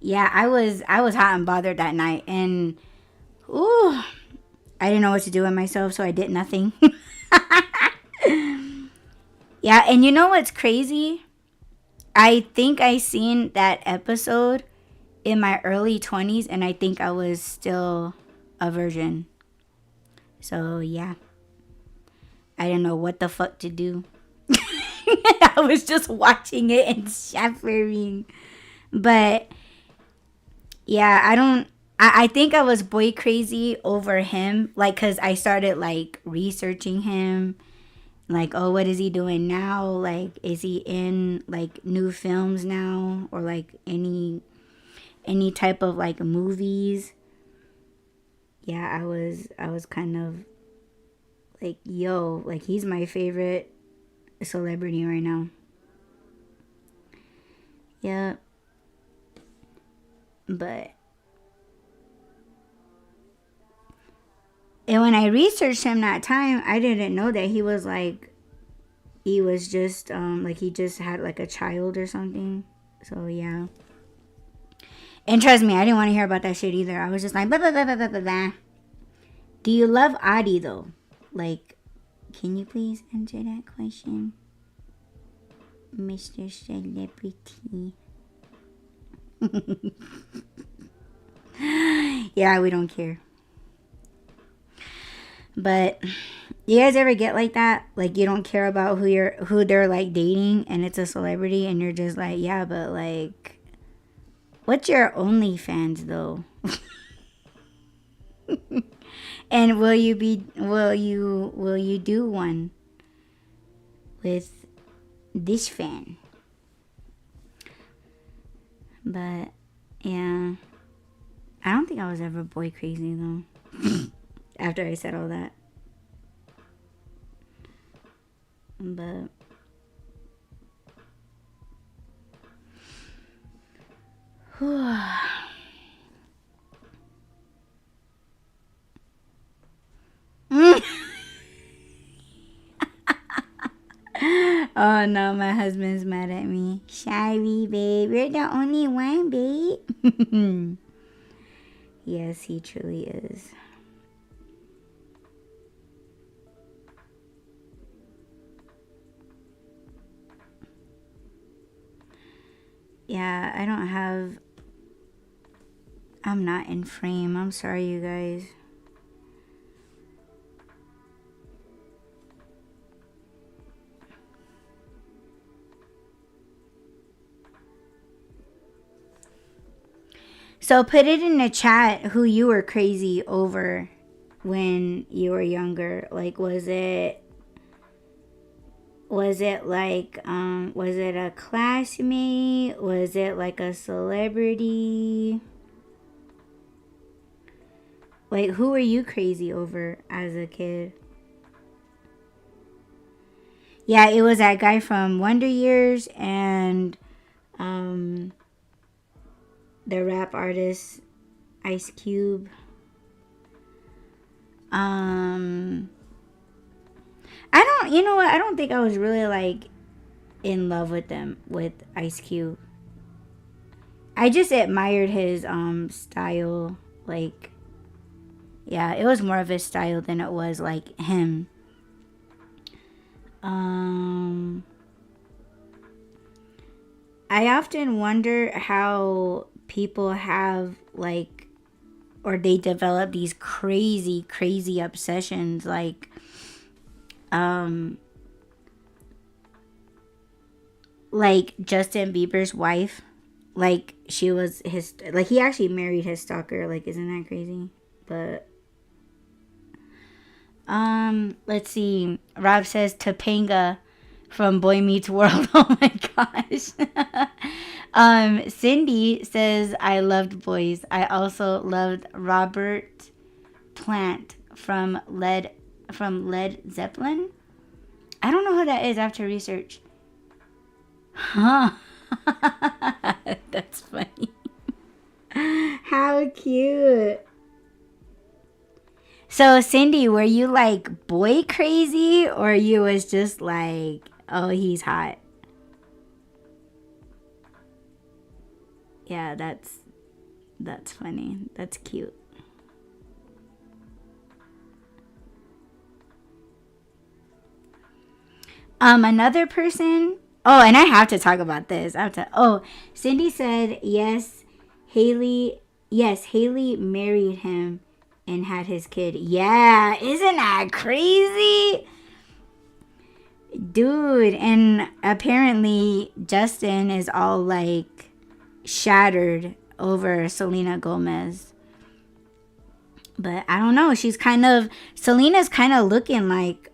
A: Yeah, I was hot and bothered that night. And ooh, I didn't know what to do with myself, so I did nothing. Yeah, and you know what's crazy? I think I seen that episode in my early 20s, and I think I was still a virgin. So, yeah. I didn't know what the fuck to do. I was just watching it and shuffling. But, yeah, I think I was boy crazy over him. Like, because I started, like, researching him. Like, oh, what is he doing now? Like, is he in like new films now, or like any type of like movies? Yeah, I was kind of like, yo, like he's my favorite celebrity right now. Yeah. But and when I researched him that time, I didn't know that he was just like he just had like a child or something. So yeah. And trust me, I didn't want to hear about that shit either. I was just like, blah, blah, blah, blah, blah, blah, blah. Do you love Audie though? Like, can you please answer that question, Mr. Celebrity? Yeah, we don't care. But you guys ever get like that? Like you don't care about who they're like dating, and it's a celebrity, and you're just like, yeah, but like, what's your OnlyFans though? And will you do one with this fan? But yeah, I don't think I was ever boy crazy though. After I said all that. But oh no, my husband's mad at me. Sorry, babe. You're the only one, babe. Yes, he truly is. Yeah, I'm not in frame. I'm sorry, you guys. So put it in the chat who you were crazy over when you were younger. Like, was it like was it a classmate? Was it like a celebrity? Like, who were you crazy over as a kid? Yeah, it was that guy from Wonder Years and the rap artist Ice Cube. You know what? I don't think I was really like in love with Ice Cube. I just admired his style. Like, yeah, it was more of his style than it was like him. I often wonder how people have like, or they develop these crazy obsessions like Justin Bieber's wife. Like, she was his, like, he actually married his stalker. Like, isn't that crazy? But let's see. Rob says Topanga from Boy Meets World. Oh my gosh. Cindy says, I loved boys. I also loved Robert Plant from Led Zeppelin. I don't know who that is. I have to research. Huh. That's funny. How cute. So Cindy, were you like boy crazy, or you was just like, oh, he's hot? Yeah, that's funny. That's cute. Another person. Oh, and I have to talk about this. Cindy said yes, Haley married him and had his kid. Yeah, isn't that crazy? Dude, and apparently Justin is all like shattered over Selena Gomez. But I don't know. Selena's kind of looking like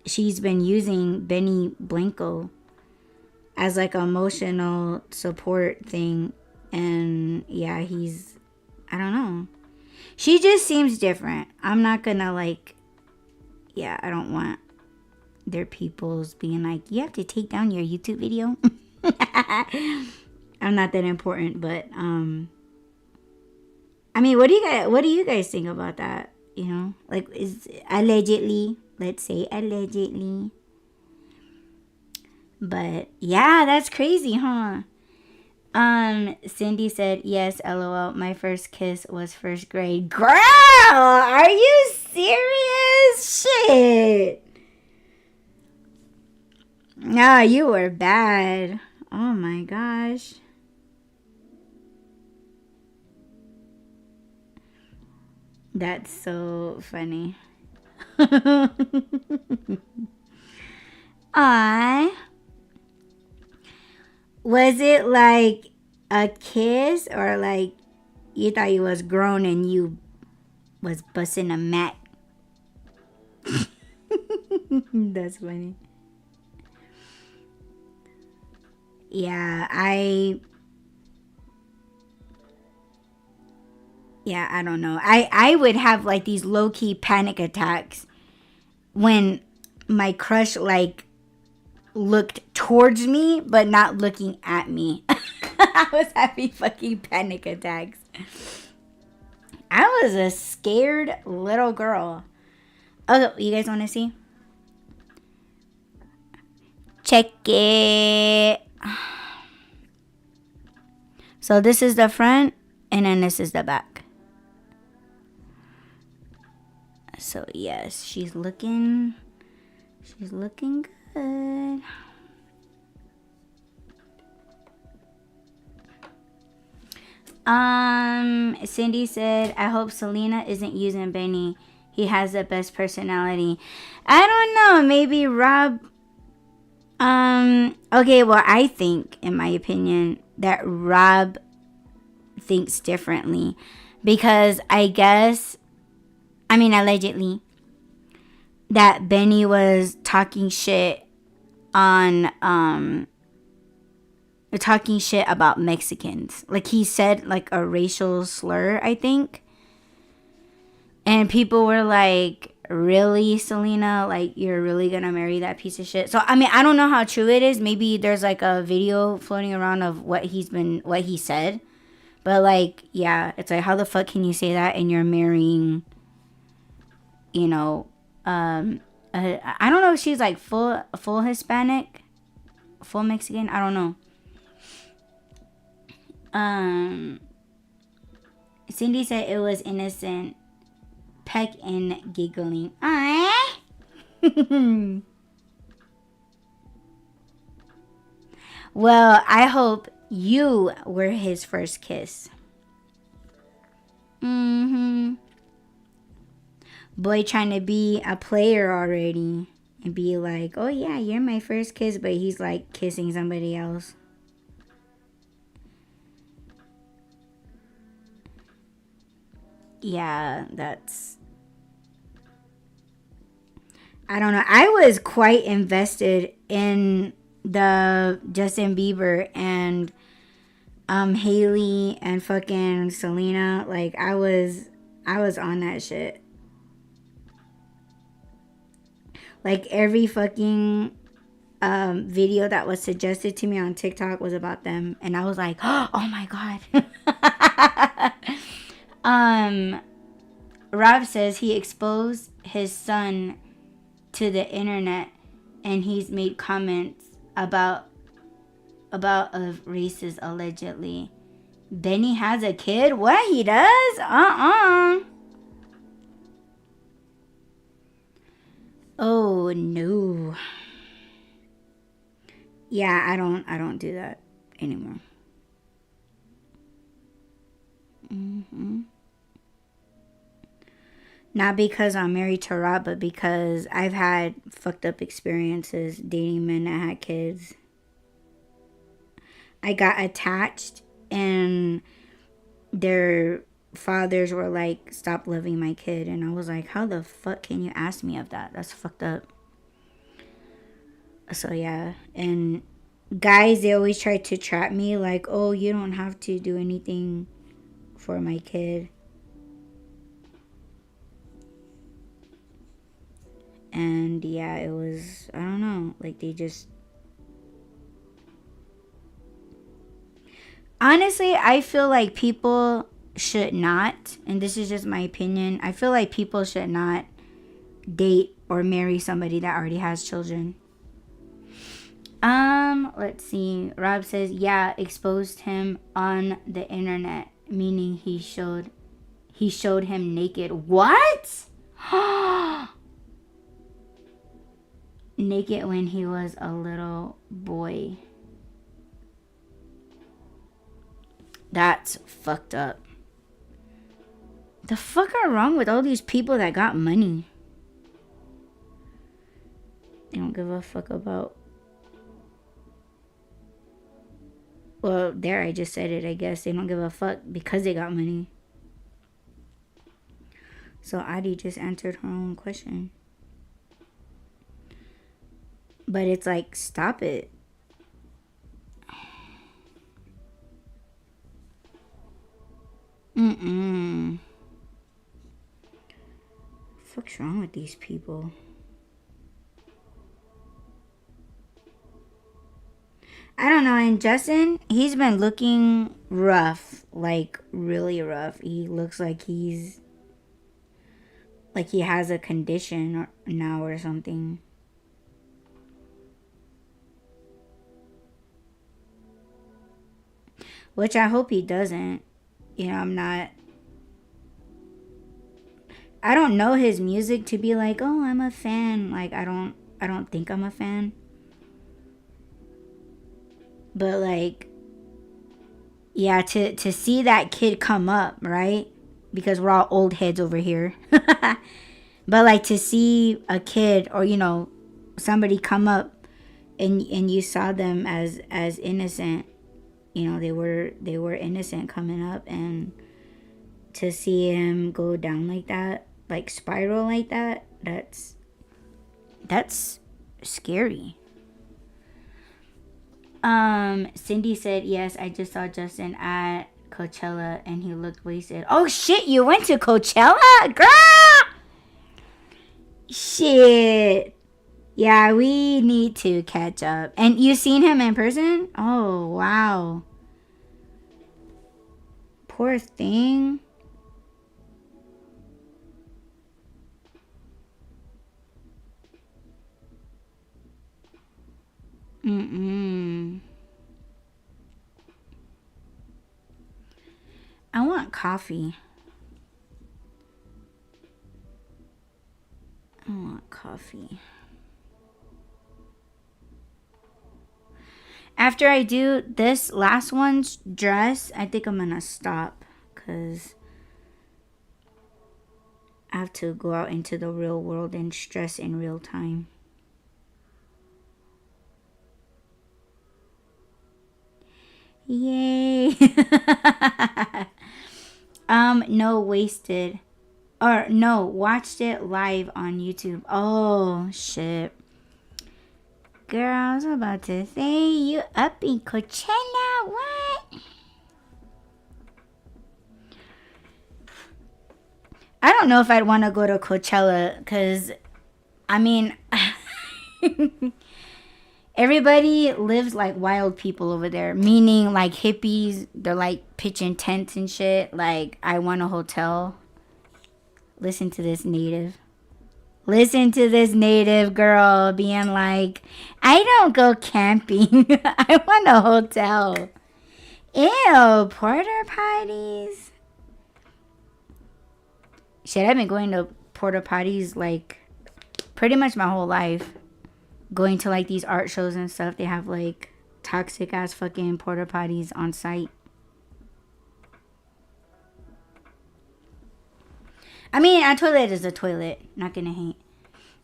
A: she's been using Benny Blanco as like an emotional support thing. And yeah, I don't know. She just seems different. I'm not gonna like, yeah, I don't want their peoples being like, you have to take down your YouTube video. I'm not that important, but I mean, what do you guys think about that? You know, like, is allegedly, let's say allegedly. But yeah, that's crazy, huh? Cindy said, yes, LOL, my first kiss was first grade. Girl, are you serious? Shit. No, you were bad. Oh my gosh. That's so funny. Aw. Was it like a kiss, or like you thought you was grown and you was busting a Mac. That's funny. Yeah, I don't know. I would have like these low-key panic attacks when my crush like looked towards me but not looking at me. I was having fucking panic attacks. I was a scared little girl. Oh, you guys want to see? Check it. So this is the front, and then this is the back. So yes, she's looking good. Cindy said, I hope Selena isn't using Benny. He has the best personality. I don't know. Maybe Rob. Okay, well, I think, in my opinion, that Rob thinks differently. Because I guess, allegedly, that Benny was talking shit about Mexicans. Like, he said, like, a racial slur, I think. And people were like, really, Selena? Like, you're really gonna marry that piece of shit? So, I don't know how true it is. Maybe there's, like, a video floating around of what he said. But, like, yeah, it's like, how the fuck can you say that and you're marrying, I don't know if she's, like, full Hispanic, full Mexican. I don't know. Cindy said it was innocent. Peck and giggling. Well, I hope you were his first kiss. Boy trying to be a player already and be like, oh yeah, you're my first kiss, but he's like kissing somebody else. Yeah, that's... I don't know. I was quite invested in the Justin Bieber and Haley and fucking Selena. Like, I was on that shit. Like, every fucking video that was suggested to me on TikTok was about them, and I was like, oh my god. Rob says he exposed his son to the internet, and he's made comments about races allegedly. Benny has a kid? What, he does? Oh no. Yeah, I don't do that anymore. Not because I'm married to Rob, but because I've had fucked up experiences dating men that had kids. I got attached, and their fathers were like, stop loving my kid. And I was like, how the fuck can you ask me of that? That's fucked up. So yeah. And guys, they always try to trap me like, oh, you don't have to do anything for my kid. And yeah, it was, I don't know, like, they just... Honestly, I feel like people should not, and this is just my opinion, I feel like people should not date or marry somebody that already has children. Let's see. Rob says, yeah, exposed him on the internet, meaning he showed him naked. What? Naked when he was a little boy. That's fucked up. The fuck are wrong with all these people that got money? They don't give a fuck about... Well, there, I just said it, I guess. They don't give a fuck because they got money. So Audie just answered her own question. But it's like, stop it. What's wrong with these people? I don't know. And Justin, he's been looking rough, like really rough. He looks like he has a condition now or something. Which I hope he doesn't. You know, I don't know his music to be like, oh, I'm a fan. Like, I don't think I'm a fan. But like, yeah, to see that kid come up, right? Because we're all old heads over here. But like to see a kid or, you know, somebody come up and you saw them as innocent, you know, they were innocent coming up, and to see him go down like that, like spiral like that, that's scary. Cindy said, yes, I just saw Justin at Coachella and he looked wasted. Oh shit, you went to Coachella? Girl! Shit. Yeah, we need to catch up. And you seen him in person? Oh, wow. Poor thing. I want coffee. I want coffee. After I do this last one's dress, I think I'm gonna stop because I have to go out into the real world and stress in real time. Yay. No, wasted. Or no, watched it live on YouTube. Oh shit. Girl, I was about to say, you up in Coachella, what? I don't know if I'd want to go to Coachella, because, I mean, everybody lives like wild people over there, meaning like hippies, they're like pitching tents and shit. Like, I want a hotel. Listen to this native. Listen to this native girl being like, I don't go camping. I want a hotel. Ew, porta potties. Shit, I've been going to porta potties like pretty much my whole life. Going to like these art shows and stuff. They have like toxic ass fucking porta potties on site. I mean, a toilet is a toilet. Not gonna hate.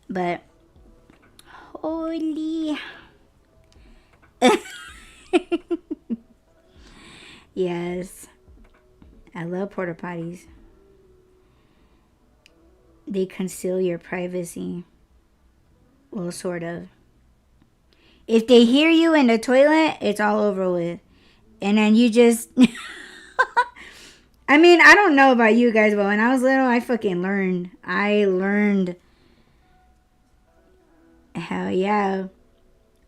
A: But, holy. Yes. I love porta potties. They conceal your privacy. Well, sort of. If they hear you in the toilet, it's all over with. And then you just... I mean, I don't know about you guys, but when I was little, I fucking learned. I learned. Hell yeah.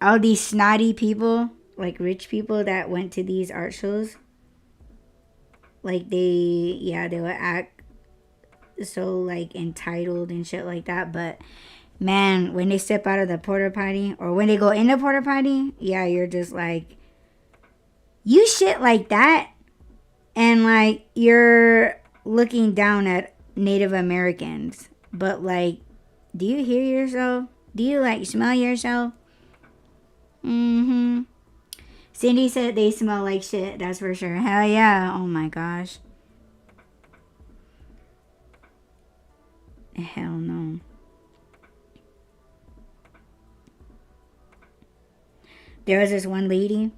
A: All these snotty people, like rich people that went to these art shows. Like they would act so like entitled and shit like that. But man, when they step out of the porta potty or when they go in the porta potty, yeah, you're just like, you shit like that. And like you're looking down at Native Americans. But like, do you hear yourself? Do you like smell yourself? Mm-hmm. Cindy said they smell like shit. That's for sure. Hell yeah. Oh my gosh. Hell no. There was this one lady.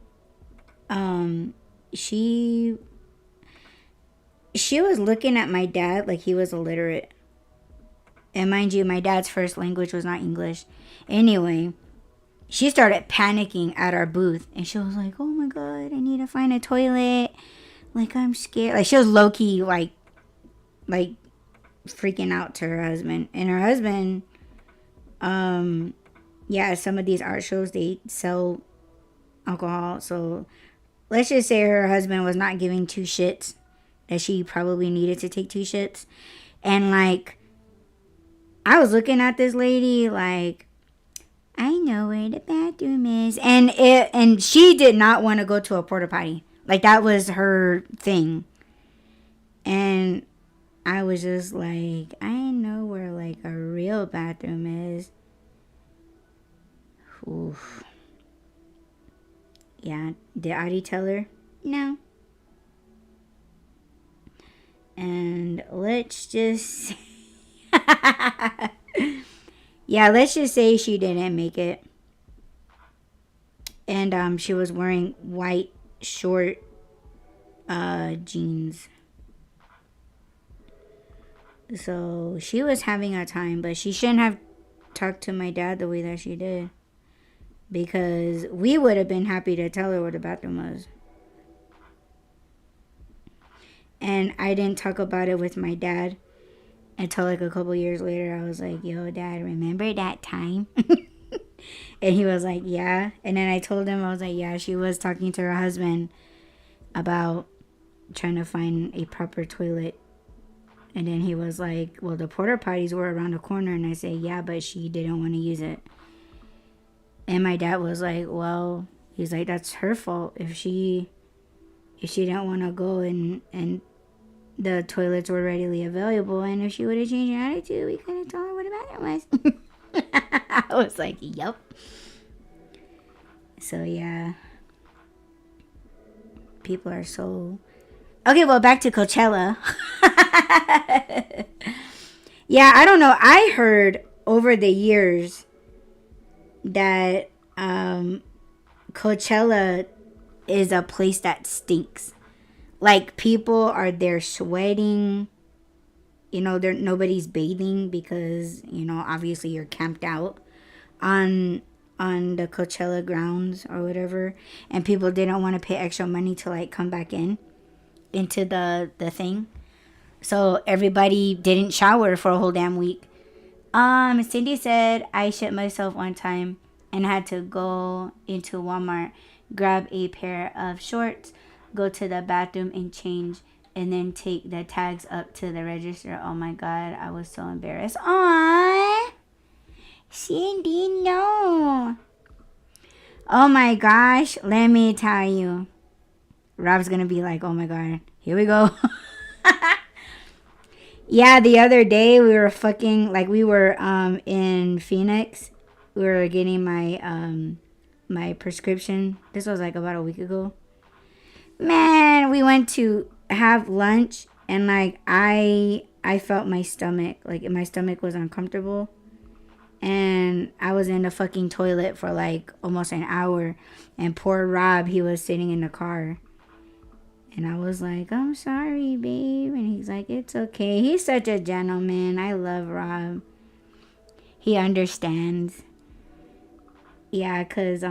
A: She was looking at my dad like he was illiterate. And mind you, my dad's first language was not English. Anyway, she started panicking at our booth. And she was like, oh my God, I need to find a toilet. Like, I'm scared. Like, she was low-key, like freaking out to her husband. And her husband, yeah, some of these art shows, they sell alcohol. So let's just say her husband was not giving two shits, that she probably needed to take two shits. And like, I was looking at this lady like, I know where the bathroom is. And she did not want to go to a porta potty. Like, that was her thing. And I was just like, I know where like a real bathroom is. Oof. Yeah, did Audie tell her? No. And let's just yeah, let's just say she didn't make it. And she was wearing white short jeans. So she was having a time, but she shouldn't have talked to my dad the way that she did. Because we would have been happy to tell her where the bathroom was. And I didn't talk about it with my dad until like a couple years later. I was like, yo, Dad, remember that time? And he was like, yeah. And then I told him, I was like, yeah, she was talking to her husband about trying to find a proper toilet. And then he was like, well, the porta potties were around the corner. And I said, yeah, but she didn't want to use it. And my dad was like, well, he's like, that's her fault. If she didn't want to go and the toilets were readily available, and if she would have changed her attitude, we could have told her where the bathroom was. I was like, yep. So yeah, people are so... Okay, well, back to Coachella. Yeah, I don't know. I heard over the years that Coachella is a place that stinks. Like, people are there sweating. You know, nobody's bathing because, you know, obviously you're camped out on the Coachella grounds or whatever. And people didn't want to pay extra money to, like, come back into the thing. So everybody didn't shower for a whole damn week. Cindy said I shit myself one time and had to go into Walmart, grab a pair of shorts, go to the bathroom and change, and then take the tags up to the register. Oh my God, I was so embarrassed. Aww, Cindy, no. Oh my gosh, let me tell you. Rob's gonna be like, oh my God, here we go. Yeah, the other day we were in Phoenix. We were getting my prescription. This was like about a week ago. Man, we went to have lunch and like I felt my stomach. Like, my stomach was uncomfortable. And I was in the fucking toilet for like almost an hour. And poor Rob, he was sitting in the car. And I was like, I'm sorry, babe. And he's like, it's okay. He's such a gentleman. I love Rob. He understands. Yeah, because,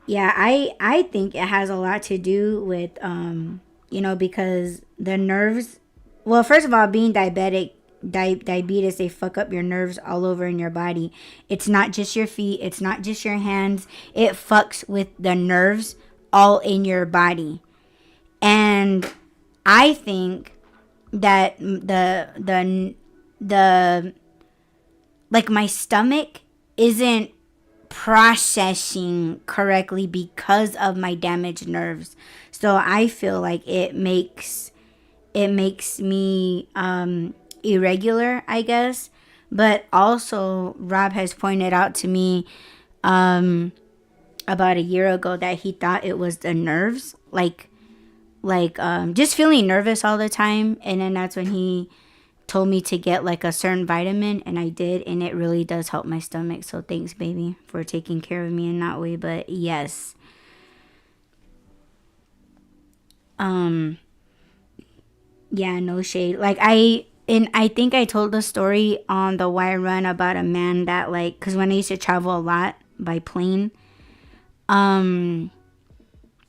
A: yeah, I think it has a lot to do with, you know, because the nerves, well, first of all, being diabetes, they fuck up your nerves all over in your body. It's not just your feet. It's not just your hands. It fucks with the nerves all in your body. And I think that the like, my stomach isn't processing correctly because of my damaged nerves. So I feel like it makes me irregular, I guess. But also, Rob has pointed out to me about a year ago that he thought it was the nerves, like just feeling nervous all the time. And then that's when he told me to get like a certain vitamin, and I did, and it really does help my stomach. So thanks, baby, for taking care of me in that way. But yes, yeah, no shade. Like, and I think I told the story on the wire run about a man that, like, because when I used to travel a lot by plane,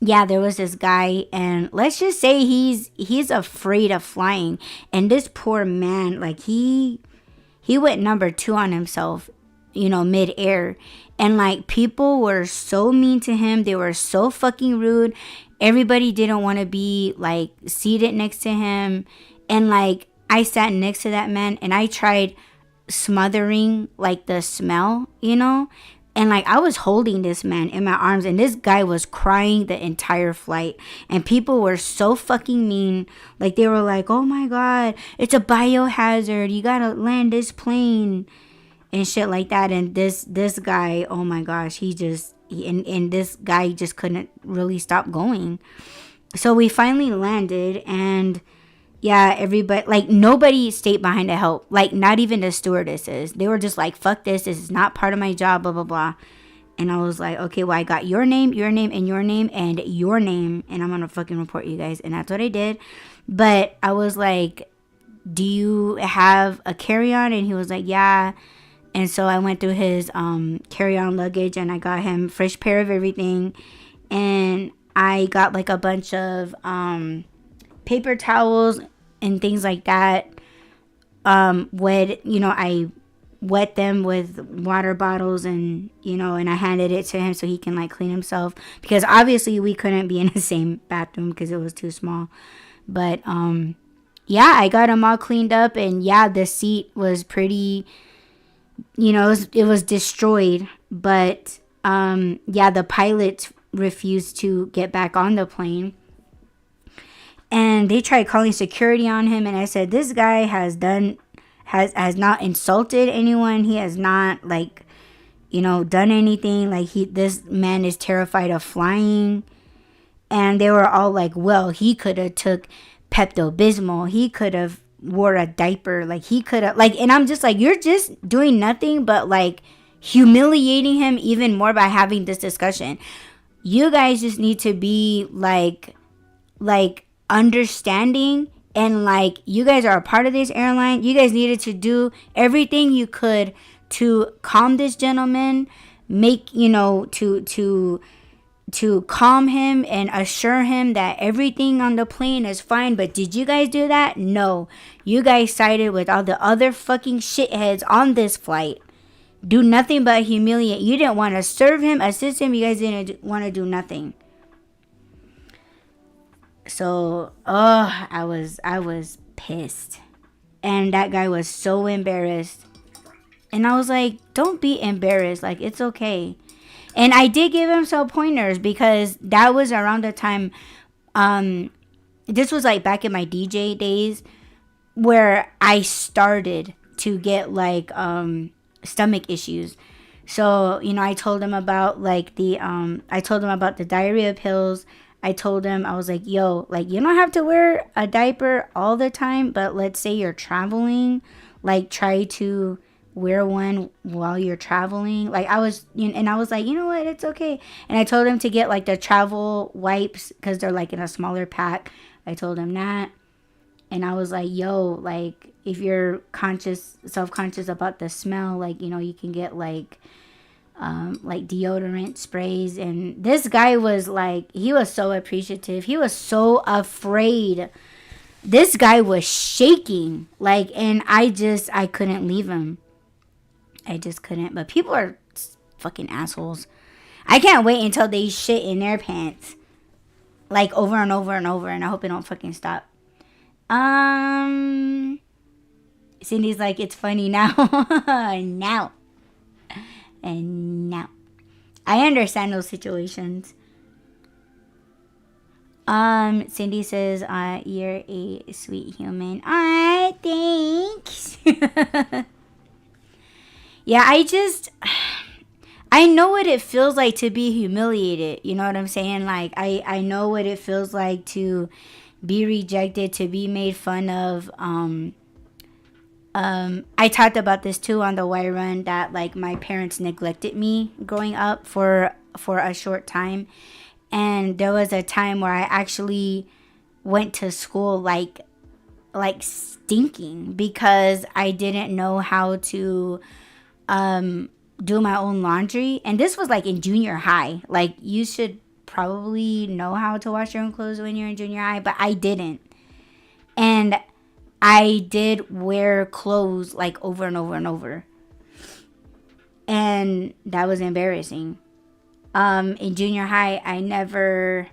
A: yeah, there was this guy, and let's just say he's afraid of flying. And this poor man, like, he went number 2 on himself, midair. And like, people were so mean to him. They were so fucking rude. Everybody didn't want to be like seated next to him. And like, I sat next to that man, and I tried smothering like the smell, and like, I was holding this man in my arms, and this guy was crying the entire flight. And people were so fucking mean. Like, they were like, oh my God, it's a biohazard. You gotta land this plane and shit like that. And this guy, oh my gosh, and this guy just couldn't really stop going. So we finally landed, and yeah, everybody, like, nobody stayed behind to help. Like, not even the stewardesses. They were just like, fuck this. This is not part of my job, blah, blah, blah. And I was like, okay, well, I got your name, and your name, and your name. And I'm going to fucking report you guys. And that's what I did. But I was like, do you have a carry-on? And he was like, yeah. And so I went through his carry-on luggage, and I got him a fresh pair of everything. And I got like a bunch of paper towels and things like that. I wet them with water bottles, and and I handed it to him so he can like clean himself, because obviously we couldn't be in the same bathroom because it was too small. But yeah, I got him all cleaned up, and yeah, the seat was pretty, it was destroyed. But yeah, the pilots refused to get back on the plane. And they tried calling security on him. And I said, this guy has not insulted anyone. He has not, like, done anything. Like, this man is terrified of flying. And they were all like, well, he could have took Pepto-Bismol. He could have wore a diaper. Like, he could have, like, and I'm just like, you're just doing nothing but, like, humiliating him even more by having this discussion. You guys just need to be, like, understanding, and like, you guys are a part of this airline. You guys needed to do everything you could to calm this gentleman, to calm him and assure him that everything on the plane is fine. But did you guys do that? No. You guys sided with all the other fucking shitheads on this flight. Do nothing but humiliate. You didn't want to serve him, assist him. You guys didn't want to do nothing. So, I was pissed. And that guy was so embarrassed. And I was like, don't be embarrassed. Like, it's okay. And I did give him some pointers, because that was around the time, this was like back in my DJ days, where I started to get like stomach issues. So, I told him about like I told him about the diarrhea pills. I told him, I was like, yo, like, you don't have to wear a diaper all the time, but let's say you're traveling, like, try to wear one while you're traveling. Like, I was, and I was like, you know what, it's okay. And I told him to get like the travel wipes, because they're like in a smaller pack. I told him that. And I was like, yo, like, if you're self-conscious about the smell, like, you can get like deodorant sprays. And this guy was like, he was so appreciative. He was so afraid. This guy was shaking, like, and I couldn't leave him. I just couldn't. But people are fucking assholes. I can't wait until they shit in their pants, like, over and over and over, and I hope it don't fucking stop. Cindy's like, it's funny now. Now. I understand those situations. Cindy says, you're a sweet human. Thanks. Yeah, I know what it feels like to be humiliated. You know what I'm saying? Like, I know what it feels like to be rejected, to be made fun of. I talked about this too on the wire run, that like my parents neglected me growing up for a short time. And there was a time where I actually went to school like like stinking because I didn't know how to do my own laundry. And this was like in junior high. Like, you should probably know how to wash your own clothes when you're in junior high, but I didn't. And I did wear clothes like over and over and over. And that was embarrassing. In junior high, I never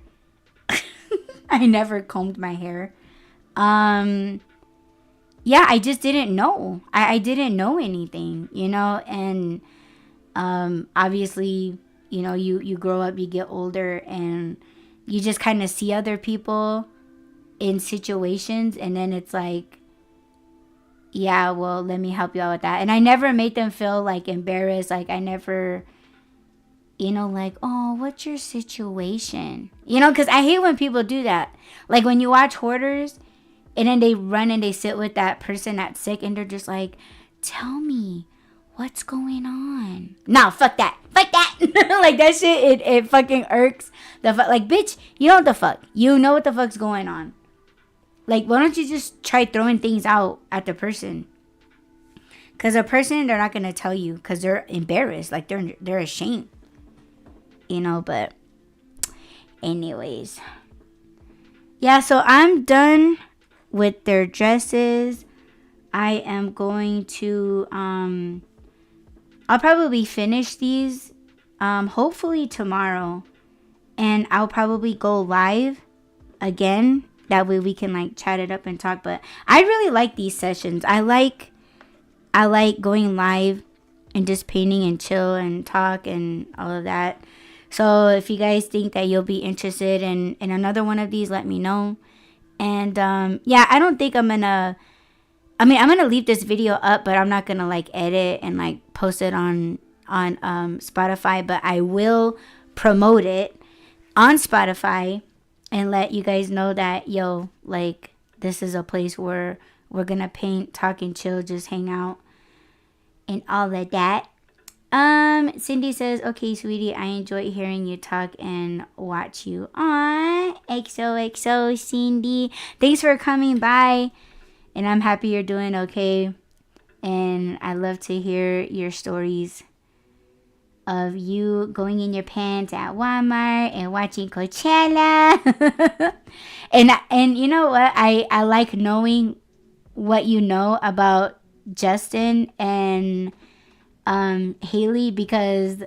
A: I never combed my hair. Yeah, I just didn't know. I didn't know anything, and obviously, you grow up, you get older, and you just kind of see other people in situations, and then it's like, yeah, well, let me help you out with that. And I never made them feel like embarrassed. Like, I never, like, oh, what's your situation? Because I hate when people do that. Like, when you watch Hoarders, and then they run and they sit with that person that's sick, and they're just like, tell me, what's going on? No, fuck that. Fuck that. Like, that shit, it fucking irks the fuck. Like, bitch, you know what the fuck. You know what the fuck's going on. Like, why don't you just try throwing things out at the person? Because a person, they're not going to tell you because they're embarrassed. Like, they're ashamed. But anyways. Yeah, so I'm done with their dresses. I am going to, I'll probably finish these, hopefully tomorrow. And I'll probably go live again. That way we can like chat it up and talk. But I really like these sessions. I like going live and just painting and chill and talk and all of that. So if you guys think that you'll be interested in another one of these, let me know. And yeah, I don't think I'm gonna leave this video up, but I'm not gonna like edit and like post it on Spotify. But I will promote it on Spotify and let you guys know that, like, this is a place where we're gonna paint, talk, and chill, just hang out and all of that. Cindy says, okay, sweetie, I enjoy hearing you talk and watch you on XOXO, Cindy. Thanks for coming by, and I'm happy you're doing okay. And I love to hear your stories of you going in your pants at Walmart and watching Coachella. and you know what? I like knowing what you know about Justin and Haley, because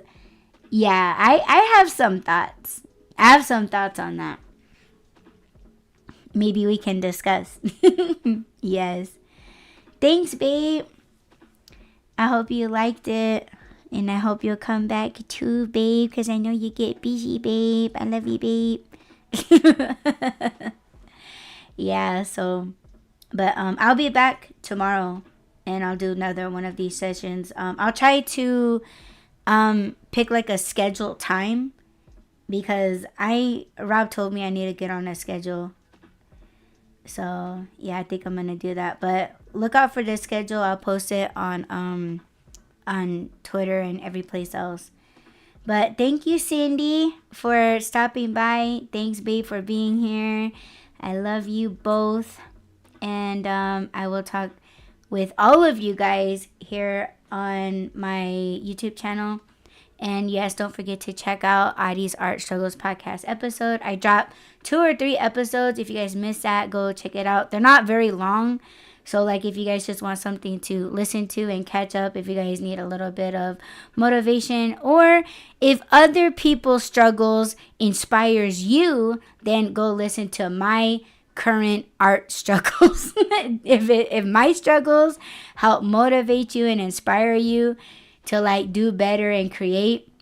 A: yeah, I have some thoughts. I have some thoughts on that. Maybe we can discuss. Yes. Thanks, babe. I hope you liked it. And I hope you'll come back too, babe, because I know you get busy, babe. I love you, babe. Yeah, so, but I'll be back tomorrow, and I'll do another one of these sessions. I'll try to pick like a scheduled time, because Rob told me I need to get on a schedule. So yeah, I think I'm gonna do that. But look out for the schedule. I'll post it on Twitter and every place else. But thank you, Cindy, for stopping by. Thanks, babe, for being here. I love you both. And I will talk with all of you guys here on my YouTube channel. And yes, don't forget to check out Audie's Art Struggles podcast episode. I dropped 2 or 3 episodes. If you guys missed that, go check it out. They're not very long. So, like, if you guys just want something to listen to and catch up, if you guys need a little bit of motivation, or if other people's struggles inspires you, then go listen to my current art struggles. If my struggles help motivate you and inspire you to, like, do better and create,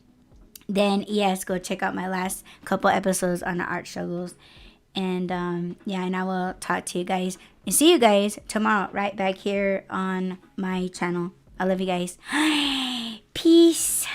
A: then yes, go check out my last couple episodes on the art struggles. And yeah, and I will talk to you guys and see you guys tomorrow right back here on my channel. I love you guys. Peace.